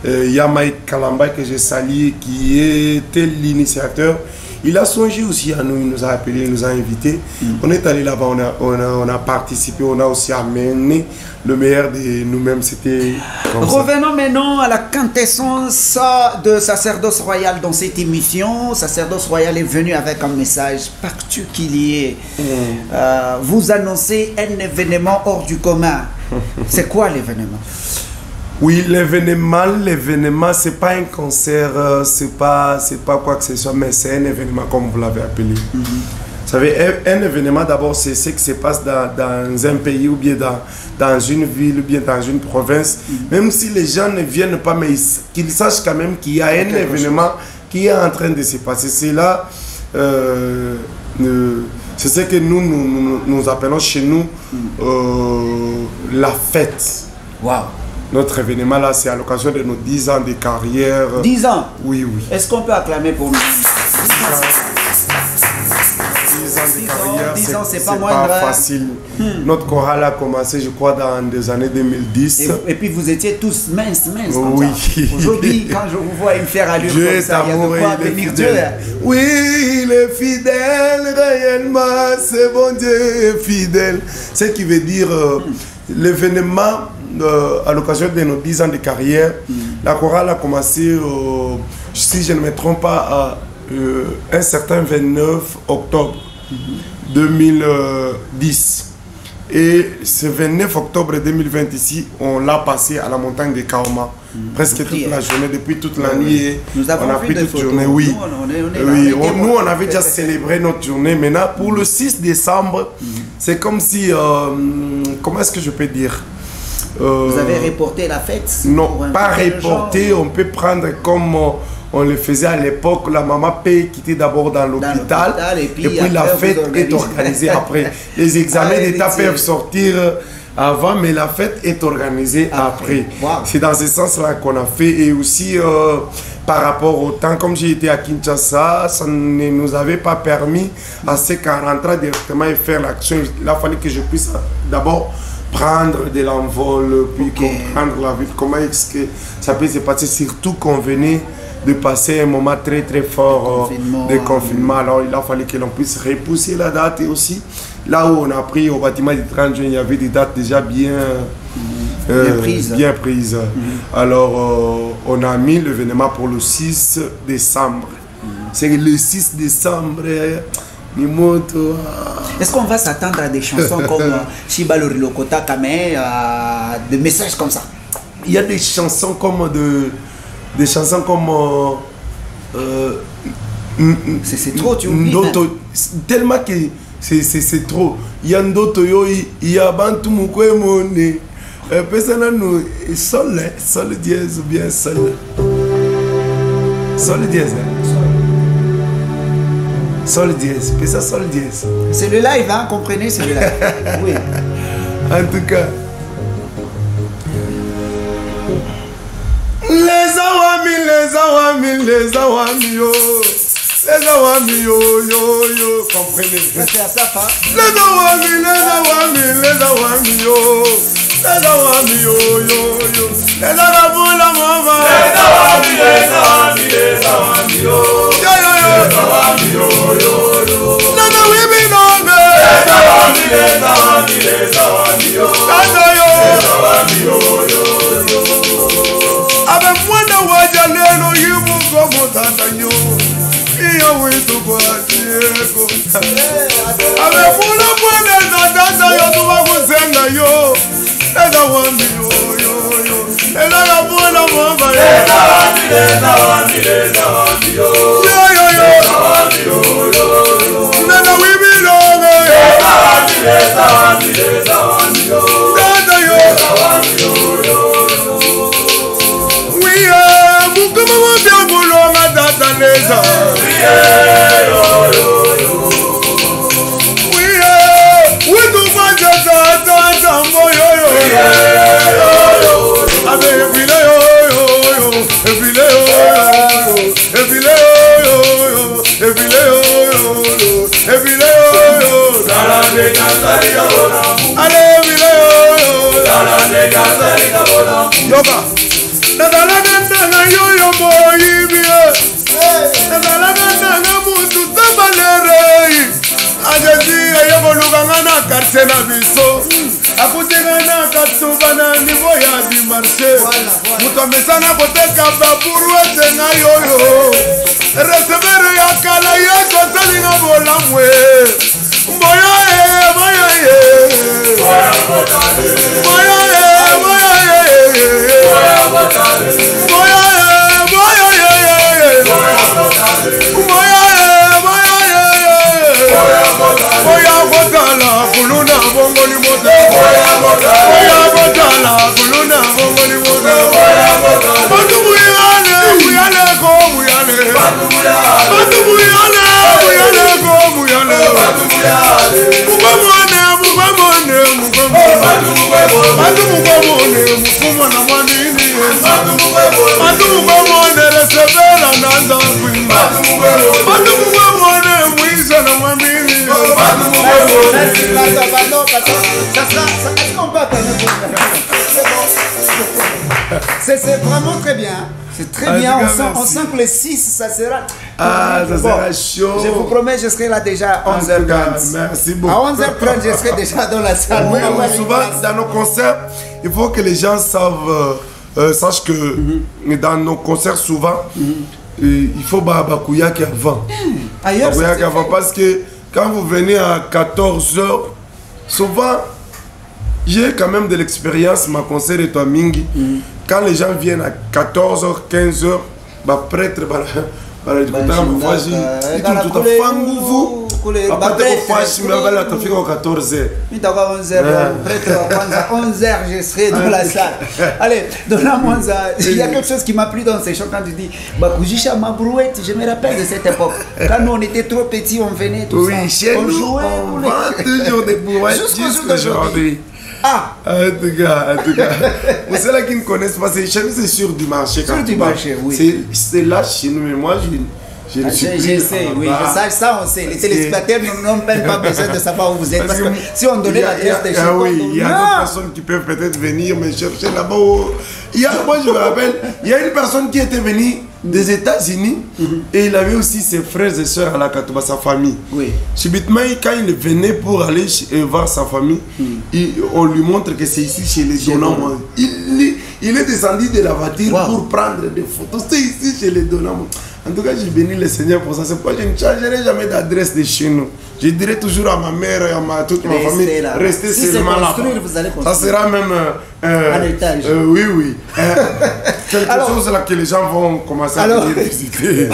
Yamaïk Kalamba, que j'ai sali, qui était l'initiateur. Il a songé aussi à nous, il nous a appelés, il nous a invités. On est allé là-bas, on a participé, on a aussi amené le meilleur de nous-mêmes. C'était Revenons maintenant à la quintessence de Sacerdoce Royal dans cette émission. Sacerdoce Royal est venu avec un message particulier. Vous annoncez un événement hors du commun. C'est quoi l'événement? Oui, l'événement, c'est pas un concert, c'est pas quoi que ce soit, mais c'est un événement comme vous l'avez appelé. Vous savez, un événement d'abord, c'est ce qui se passe dans un pays ou bien dans une ville ou bien dans une province. Même si les gens ne viennent pas, mais qu'ils sachent quand même qu'il y a un événement qui est en train de se passer. C'est là, c'est ce que nous appelons chez nous la fête. Waouh! Notre événement là, c'est à l'occasion de nos 10 ans de carrière. 10 ans? Oui, oui. Est-ce qu'on peut acclamer pour nous? 10 ans de carrière, 10 ans, c'est pas facile. Notre chorale a commencé, je crois, dans les années 2010. Et puis vous étiez tous minces. Oui. Aujourd'hui, quand je vous vois me faire allure Dieu comme ça, il y a de quoi bénir Dieu. Oui, il est fidèle, réellement, c'est bon Dieu est fidèle. Ce qui veut dire l'événement. À l'occasion de nos 10 ans de carrière, la chorale a commencé, si je ne me trompe pas, un certain 29 octobre 2010. Et ce 29 octobre 2020 ici, on l'a passé à la montagne de Kaoma. Presque toute la journée, depuis toute la nuit. Nous avons on a pris toute la journée, oui. Nous, on avait déjà célébré notre journée. Maintenant, pour le 6 décembre, c'est comme si, comment est-ce que je peux dire? Vous avez reporté la fête? Non, pas reporté. On peut prendre comme on le faisait à l'époque. La maman peut quitter d'abord dans l'hôpital. Et puis la fête est organisée après. Les examens d'État peuvent sortir avant, mais la fête est organisée après. Wow. C'est dans ce sens-là qu'on a fait. Et aussi, par rapport au temps, comme j'ai été à Kinshasa, ça ne nous avait pas permis à ce qu'en rentrant directement et faire l'action, il a fallu que je puisse d'abord prendre de l'envol, puis comprendre la ville, comment est-ce que ça peut se passer, surtout qu'on venait de passer un moment très très fort de confinement. Alors il a fallu que l'on puisse repousser la date. Et aussi, là où on a pris au bâtiment du 30 juin, il y avait des dates déjà bien prises. Alors on a mis l'événement pour le 6 décembre. C'est le 6 décembre. Est-ce qu'on va s'attendre à des chansons comme Shiba le Rilokota Kame, des messages comme ça? Il y a des chansons comme c'est trop, tu oublies. Tellement que c'est trop. Il y a d'autres, il y a Bantu Mukwemone. Personnellement, sol dièse ou bien sol dièse. Sol dièse, puis ça sol dièse. C'est le live, hein, comprenez, c'est le live. Oui. En tout cas. Les awami, yo. Les awami, yo. Comprenez. C'est à ça, hein? Les awami, yo. Les awami, yo. Les awami, la mama. Les awami, yo. Leza C'est vraiment très bien. C'est très bien. On sent que le 6, ça sera. Ah, ça sera chaud. Je vous promets, je serai là déjà à 11h30. Merci beaucoup. À 11h30, je serai déjà dans la salle. Oui, souvent, dans nos concerts, il faut que les gens sachent que dans nos concerts, souvent, il faut Bakouya qui avant. Ailleurs, Bakouya avant, parce que quand vous venez à 14h, souvent, j'ai quand même de l'expérience, ma concert est à Mingi. Quand les gens viennent à 14h, 15h, prêtre, je serai dans la salle. Allez, il y a quelque chose qui m'a plu dans ces chants quand tu dis Bakujisha ma brouette, je me rappelle de cette époque. Quand nous on était trop petits, on venait tout ça. On jouait, on vend toujours des brouettes jusqu'aujourd'hui. Ah! En tout cas. Pour ceux-là qui ne connaissent pas, c'est sur du marché. Sur du marché, oui. C'est là chez nous, mais moi, je ne suis plus. Je sais, oui, ça on sait. Les téléspectateurs n'ont même pas besoin de savoir où vous êtes. Parce que si on donnait l'adresse des gens. Oui, il y a d'autres personnes qui peuvent peut-être venir me chercher là-bas. Moi, je me rappelle, il y a une personne qui était venue des États-Unis et il avait aussi ses frères et sœurs à la Katouba, sa famille. Oui. Subitement, quand il venait pour aller voir sa famille, on lui montre que c'est ici chez les donnants. Il est descendu de la voiture pour prendre des photos. C'est ici chez les donnants. En tout cas, j'ai béni le Seigneur pour ça. C'est pourquoi je ne changerai jamais d'adresse de chez nous. Je dirai toujours à ma mère et à toute ma famille, restez seulement là. Ça sera même un étage. Oui. Quelque chose là que les gens vont commencer à venir visiter.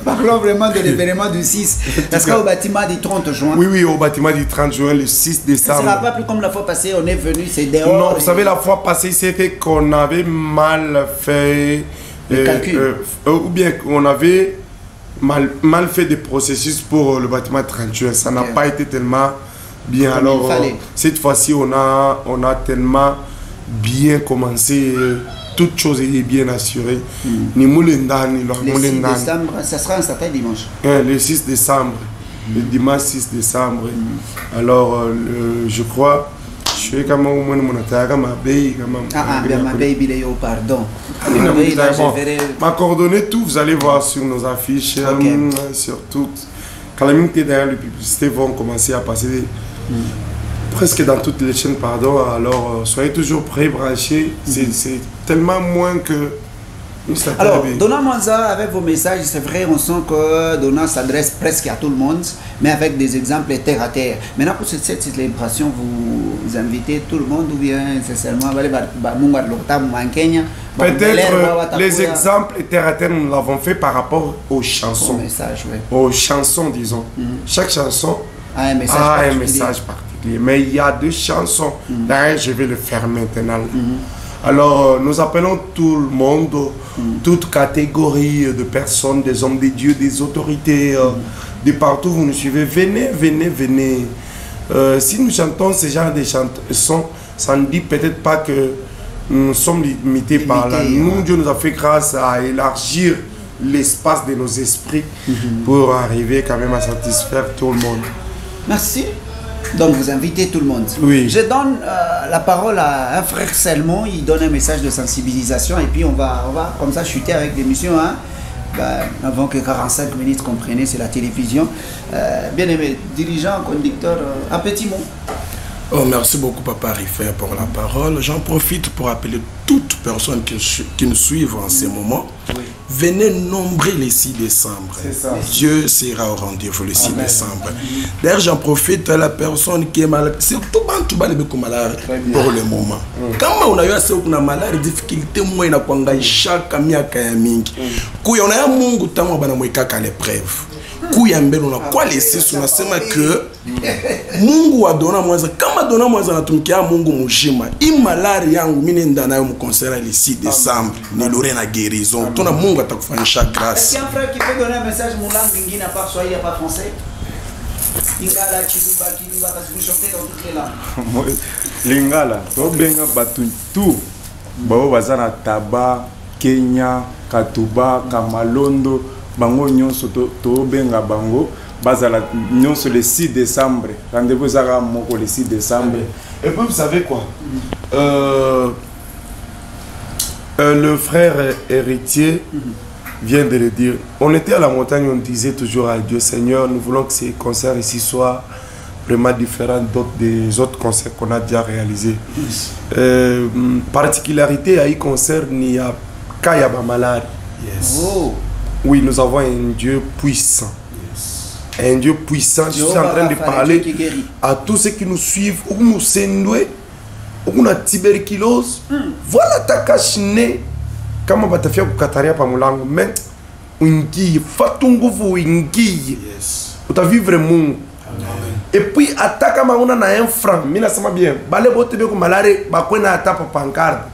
Parlons vraiment de l'événement du 6. Ça sera au bâtiment du 30 juin. Oui, au bâtiment du 30 juin, le 6 décembre. Ça ne sera pas plus comme la fois passée, on est venu, c'est dehors. Non, vous savez, la fois passée, c'était qu'on avait mal fait. Ou bien qu'on avait mal fait des processus pour le bâtiment 38. Ça n'a pas été tellement bien. Comme alors cette fois-ci on a tellement bien commencé, toute chose est bien assurée. Ni Moulenda ni le 6 décembre, ça sera un certain dimanche. Le 6 décembre, le dimanche 6 décembre. Alors je crois je suis comme pardon. Ma coordonnée, tout, vous allez voir sur nos affiches, sur toutes. Calamité derrière les publicités vont commencer à passer presque dans toutes les chaînes, pardon. Alors soyez toujours prêts, branchés. C'est tellement moins que. Alors, Donna Mwanza, avec vos messages, c'est vrai, on sent que Donna s'adresse presque à tout le monde, mais avec des exemples terre à terre. Maintenant, pour cette célébration, vous invitez tout le monde ou bien c'est seulement peut-être les exemples terre à terre, nous l'avons fait par rapport aux chansons. Aux chansons, disons. Chaque chanson a un message particulier. Mais il y a deux chansons. D'ailleurs, je vais le faire maintenant. Alors, nous appelons tout le monde, toute catégorie de personnes, des hommes, des dieux, des autorités, de partout vous nous suivez. Venez. Si nous chantons ce genre de chansons, ça ne dit peut-être pas que nous sommes limités par là. Nous, Dieu nous a fait grâce à élargir l'espace de nos esprits pour arriver quand même à satisfaire tout le monde. Merci. Donc vous invitez tout le monde. Oui. Je donne la parole à un frère Salmon, il donne un message de sensibilisation et puis on va comme ça chuter avec l'émission. Hein. Avant que 45 minutes compreniez, c'est la télévision. Bien aimé, dirigeant, conducteur, un petit mot. Oh, merci beaucoup Papa Riffer pour la parole. J'en profite pour appeler toute personne qui nous suivent en ce moment. Oui. Venez nombrer le 6 décembre. Dieu sera au rendez-vous le 6 décembre. D'ailleurs, j'en profite à la personne qui est malade. Surtout quand tu vas malade pour le moment. Quand on a eu assez de malade, difficulté, moi, il y a chaque mingi. Quand on a un mungu, tamo bana mweka l'épreuve. Kuyambelo na kwa lesi tunasema que Mungu adona mwanza kama adona mwanza natumikia Mungu mujima imalari yangu mimi nenda nayo mu concert le 6 décembre ni Lorena guérison tuna Mungu atakufanyisha grâce. Est-ce qu'il y a un frère qui peut donner un message mon langue ngine à part swahili à part français? Lingala chiluba parce que vous chantez dans toutes les langues. Lingala to benga batuntu bao bazana Taba, Kenya, Katuba, Kamalondo bango nyonso to benga bango bazala nyonso le 6 décembre. Rendez-vous zara moko le 6 décembre. Et puis vous savez quoi, le frère héritier vient de le dire. On était à la montagne, on disait toujours à Dieu, Seigneur, nous voulons que ces concerts ici soient vraiment différents des autres concerts qu'on a déjà réalisés. Particularité à y concert, il y a Kayaba Malari. Yes. Oh. Oui, nous avons un Dieu puissant. Yes. Un Dieu puissant. Je suis en train de parler à tous ceux qui nous suivent. Où nous sommes, où nous tuberculose. Voilà ta cachine. Comment va te faire pour Kataria Pamulango? Mais, ungi, fatunguvu ungi. Pour ta vivre vraiment. Et puis, attaque mauna na un franc. Mina sama bien. Bale bote beko malare, bakwena atapa pancarte.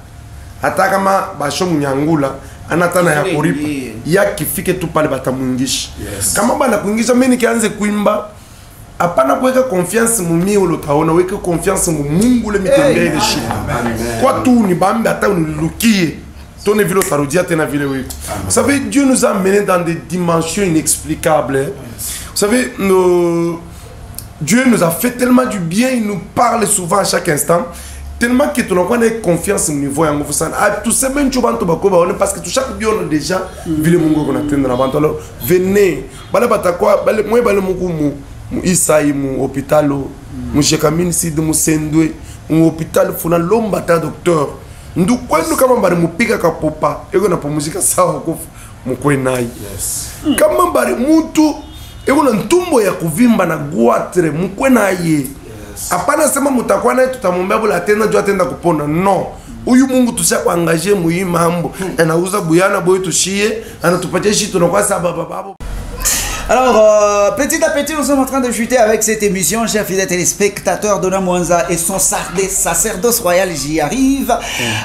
Attaque ma bashom nyangula. Anatana ya koripa ya kifike tu pale batamungisha. Kama bana kuingisha mimi nikianze kuimba hapana kuweka confiance mumie ulotaona, weka confiance mu Mungu le mitembee ile shida. Kwa tu ni bambe hata unilukie ton vile tarudia tena vile wewe. Vous savez, Dieu nous a amenés dans des dimensions inexplicables. Vous savez, Dieu nous a fait tellement du bien, il nous parle souvent à chaque instant. Tellement que tu n'as pas confiance au niveau en tout ça même tu vas parce que tout chaque bien déjà ville mungu qu'on attend dans la alors venez bala batakwa bale moi bale mungu mu Isaï mu hôpital mu Jekamine sid mu Sendwe mu hôpital funa lomba ta docteur ndu kwenu kama bari mupika kapopa ego na pomuzika sawa ko mu kwenai kama bari mutu ego na ntumbo ya kuvimba na guatre mu kwenai. Apana sema mutakuwa naye tutamuombea bula tena jua tenda kupona. No. Huyu Mungu tusha kuangaje muhii mambo. Anauza buyana boy tushie, anatupatia shi tunakuwa sababu babo. Alors, petit à petit, nous sommes en train de chuter avec cette émission, chers fidèles téléspectateurs. Dona Mwanza et son sacerdoce royal, j'y arrive.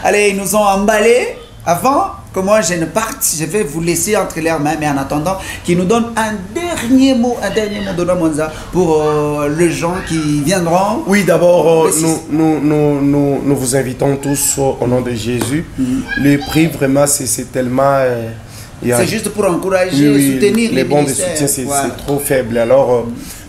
Allez, ils nous ont emballés. Avant que moi je ne parte, je vais vous laisser entre leurs mains, mais en attendant, qu'ils nous donnent un dernier mot Dona Mwanza pour les gens qui viendront. Oui, d'abord, nous vous invitons tous au nom de Jésus. Les prix, vraiment, c'est tellement... c'est juste pour encourager, soutenir les bons de soutien, c'est trop faible. Alors,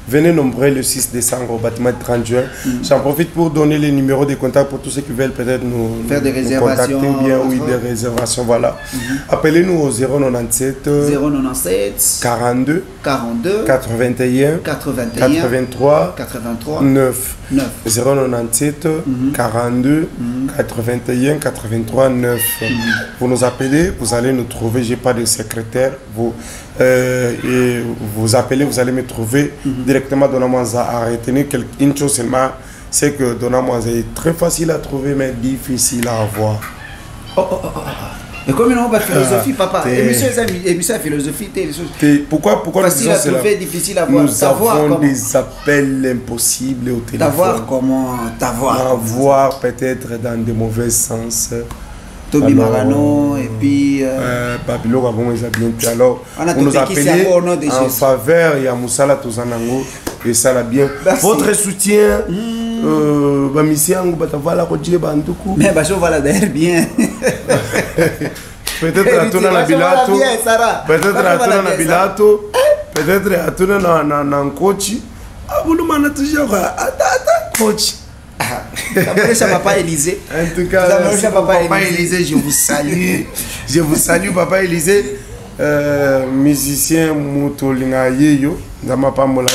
venez nombreux le 6 décembre au bâtiment de 30 juin. J'en profite pour donner les numéros de contact pour tous ceux qui veulent peut-être nous faire des réservations. Contacter ou bien des réservations. Voilà. Appelez-nous au 097 42 81 83 9 097 42 81 83 9. Vous nous appelez, vous allez nous trouver. J'ai pas de secrétaire. Et vous appelez, vous allez me trouver directement. Dona Mwanza à retenir une chose seulement, c'est que Dona Mwanza est très facile à trouver mais difficile à avoir. Et comme on va philosophie, papa, émission philosophie, pourquoi facile à trouver, difficile à voir. Nous avons des appels impossibles au téléphone. D'avoir comment t'avoir. Avoir peut-être dans de mauvais sens. Toby Marano et puis Babylone avant ils bien puis alors on nous appelait en faveur il y a Moussala Tozanango et ça l'a bien. Votre soutien bamisiango batavala ko dire banduku mais bacho voilà d'ailleurs bien peut-être atuna na bilato, peut-être atuna na bilato, peut-être atuna na nkochi. Abuluma na toujours ata coach. Papa Élisée. En tout cas, Papa Élisée, je vous salue. Je vous salue, Papa Élisée. Musicien Moutolinga Yeyo, Namapa Mola.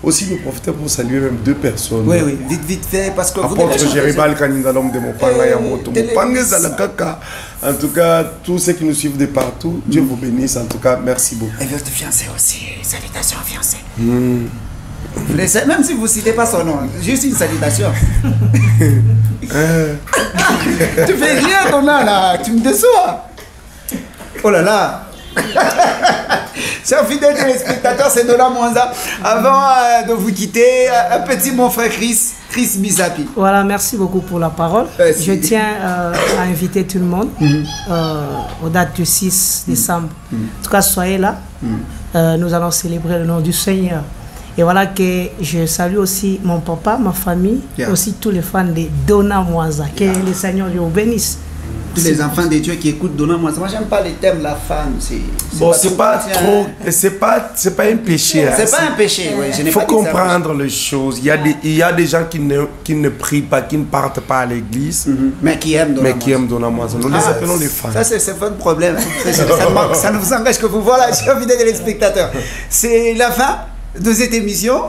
Aussi, nous profitons pour saluer même 2 personnes. Oui, oui, vite fait, parce que apôtre Jéribal Kanina, l'homme de Mopanga Yamoto. Mopanga Zalakaka. En tout cas, tous ceux qui nous suivent de partout, Dieu vous bénisse. En tout cas, merci beaucoup. Et votre fiancé aussi, salutations fiancé. Même si vous ne citez pas son nom, juste une salutation. Tu fais rien, ton nom là, tu me déçois. Oh là là. Chers fidèles téléspectateurs, c'est Dona Mwanza. Avant de vous quitter, un petit mon frère Chris Bisapi. Voilà, merci beaucoup pour la parole. Je tiens à inviter tout le monde aux dates du 6 décembre. En tout cas, soyez là. Nous allons célébrer le nom du Seigneur. Et voilà que je salue aussi mon papa, ma famille, aussi tous les fans de Dona Mwanza. Que le Seigneur vous bénisse. Tous les enfants de Dieu qui écoutent Dona Mwanza. Moi, j'aime pas les thèmes la femme. Bon, c'est pas trop. C'est pas un péché. C'est pas un péché. Oui. Il faut comprendre les choses. Il y a des gens qui ne prient pas, qui ne partent pas à l'église, mais qui aiment Dona Mwanza. Nous les appelons les fans. Ça, c'est votre problème. Ça ne vous engage que vous. Voilà, chers fidèles téléspectateurs. C'est la fin de cette émission.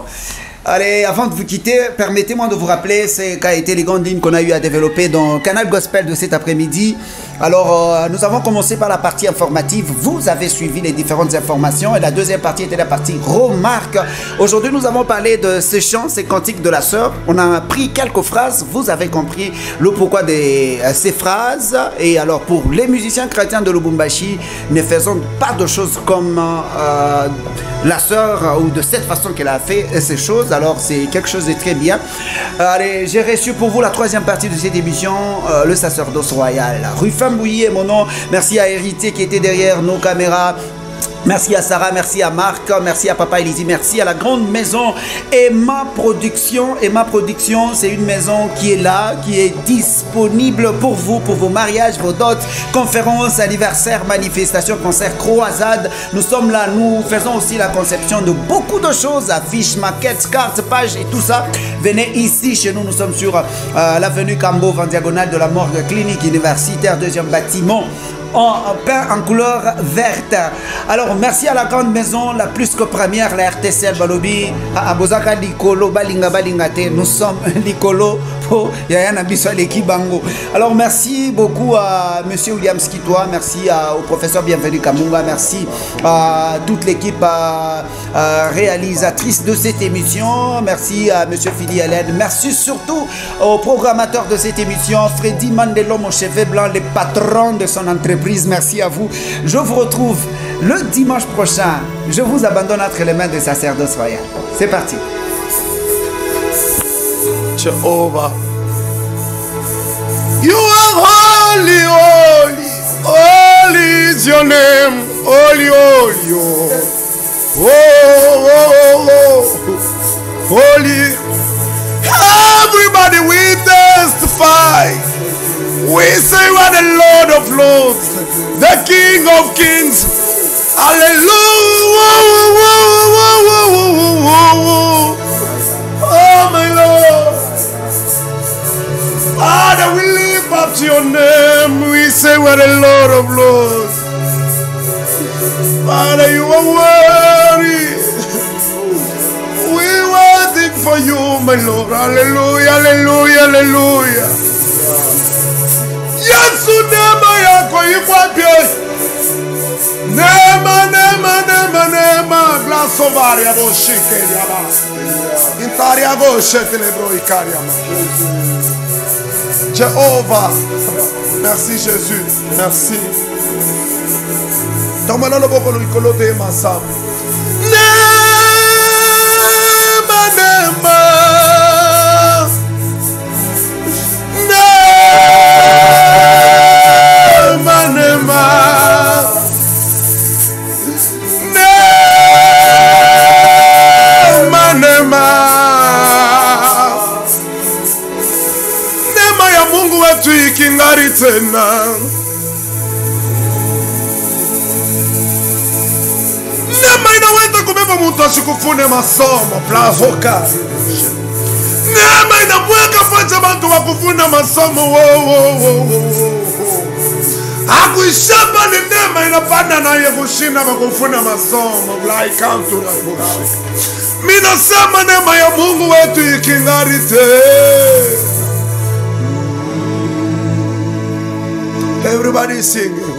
Allez, avant de vous quitter, permettez-moi de vous rappeler ce qu'a été les grandes lignes qu'on a eu à développer dans le canal Gospel de cet après-midi. Alors, nous avons commencé par la partie informative. Vous avez suivi les différentes informations et la deuxième partie était la partie remarque. Aujourd'hui, nous avons parlé de ces chants, ces cantiques de la sœur. On a pris quelques phrases. Vous avez compris le pourquoi de ces phrases. Et alors, pour les musiciens chrétiens de Lubumbashi, ne faisons pas de choses comme la sœur ou de cette façon qu'elle a fait ces choses. Alors, c'est quelque chose de très bien. Allez, j'ai reçu pour vous la troisième partie de cette émission, le sacerdoce royal. Rufin Bouillet, mon nom. Merci à Héritier qui était derrière nos caméras. Merci à Sarah, merci à Marc, merci à Papa Élisée, merci à la grande maison Emma Production. Emma Production, c'est une maison qui est là, qui est disponible pour vous, pour vos mariages, vos dots, conférences, anniversaires, manifestations, concerts, croisades. Nous sommes là, nous faisons aussi la conception de beaucoup de choses, affiches, maquettes, cartes, pages et tout ça. Venez ici chez nous, nous sommes sur l'avenue Cambo, en diagonale de la morgue clinique universitaire, 2e bâtiment. Peint en couleur verte. Alors merci à la grande maison, la plus que première, la RTCL Balobi, à Bozaka Likolo, Balinga Balingate, nous sommes Likolo pour Yayana Bisswa Leki Bango. Alors merci beaucoup à monsieur William Skitoa, merci au professeur Bienvenu Kamunga, merci à toute l'équipe réalisatrice de cette émission, merci à monsieur Philly Hélène, merci surtout au programmateur de cette émission, Freddy Mandelom au cheveux blanc, le patron de son entreprise. Merci à vous. Je vous retrouve le dimanche prochain. Je vous abandonne entre les mains des sacerdoces royales. C'est parti. Jehovah, you are holy, holy, holy is your name, holy, holy, oh, oh, oh, holy. Everybody we testify. We say you are the Lord of Lords, the King of Kings. Hallelujah. Oh my Lord. Father, we lift up to your name. We say you are the Lord of Lords. Father, you are worthy. We waiting for you, my Lord. Hallelujah, hallelujah, hallelujah. Yesu nema yako ikwapye. Nema, nema, nema, nema. Glaso varia bo shikeli aba. Intaria bo shetele bro ikari ama. Jehovah. Merci Jésus. Merci. Tomala no boko ikolo te masam. Nema, nema. Nema ya Mungu wetu ikingari tena. neema mtu asikufune masomo plavoka. Neema inamweka pacha bantu wakufuna masomo. Akuishamba ni neema inapanda na ye kushinda wakufuna masomo. Like out to the bush. Mina sema neema ya Mungu wetu ikingarite. Everybody singing.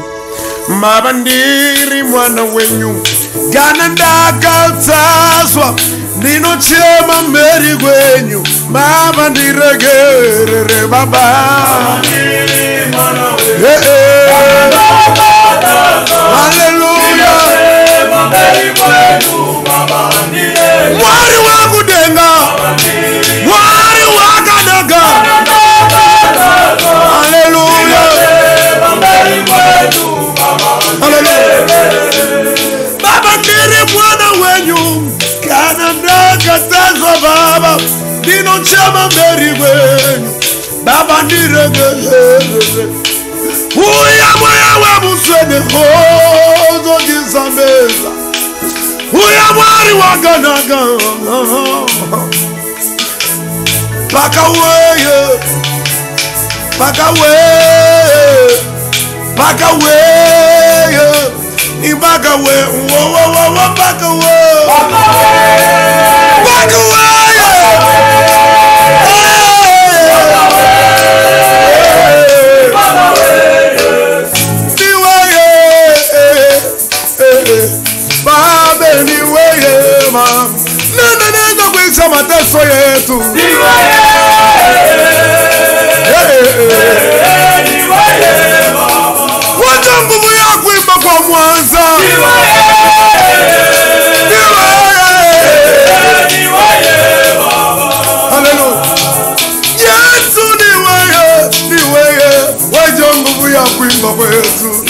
Mabandiri mwana wenyu Gana ndaka taswa Nino chema meri gwenyu Mabandire gerere baba Mabandiri mwana wenyu Gana ndaka taswa Hallelujah Chema meri gwenyu Mabandire Mwari wakudenga Mwari wakadaga Hallelujah Baba ndiri mwana wenyu Kana ndaka tazwa baba Nino chama mberi wenyu Baba ndire Uya mwaya we muswene Hozo jizambeza Uya mwari wakanaga Paka weye Paka weye Back away, in back away, whoa, back away, back away, nguvu ya kuimba kwa Mwanza. Haleluya. Yesu ni wewe. Waje nguvu ya kuimba kwetu.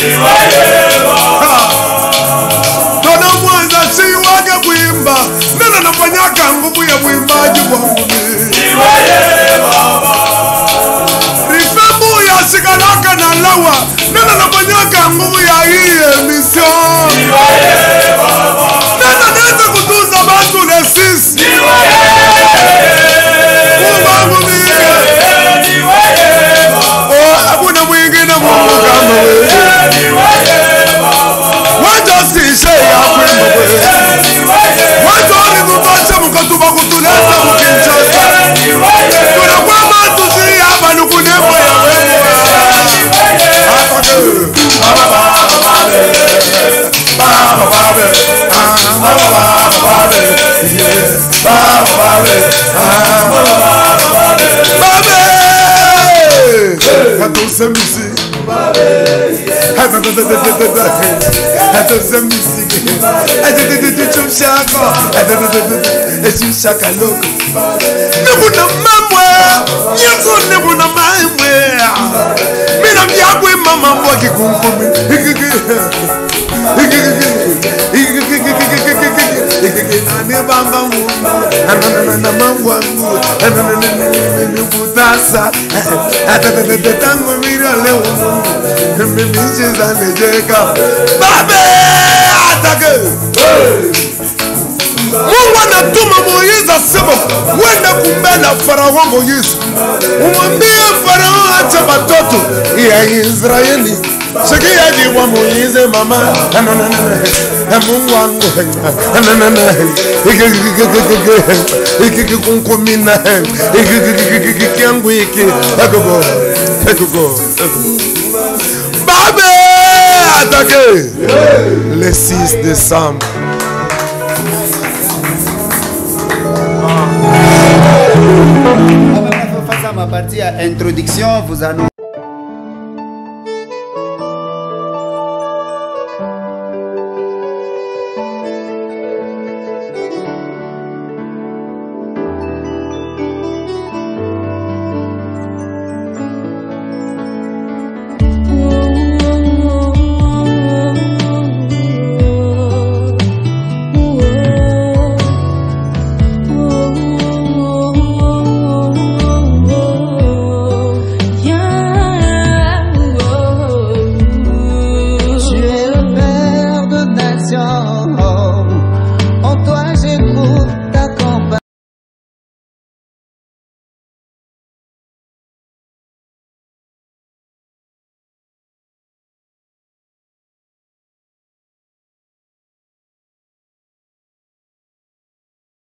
Tuna Mwanza si wake kuimba. Nana nafanyaka nguvu ya kuimbaji kwangu ni wewe baba. Rifemu ya sikalaka na lawa. Nana nafanyaka nguvu ya hii emission. Nana neza kutunza watu le sisi. Mungu mimi. Oh, hakuna mwingine Mungu kama wewe. Wacha sisi ya kwenda wewe. Wacha ni kutocha mkatuba kutuleta mkinchasa. Tunakwama tusi hapa nukunepo ya wewe. Mungu anatuma Moizi asema wenda kumbela Farao Moizi. Umwambie Farao acha watoto ya Israeli. Sikia ni wa Moizi mama. Mungu wangu. Iki kunkumina. Iki yangu iki. Ekugo. Babe attaqué le 6 décembre. Face à ma partie à introduction, vous annoncez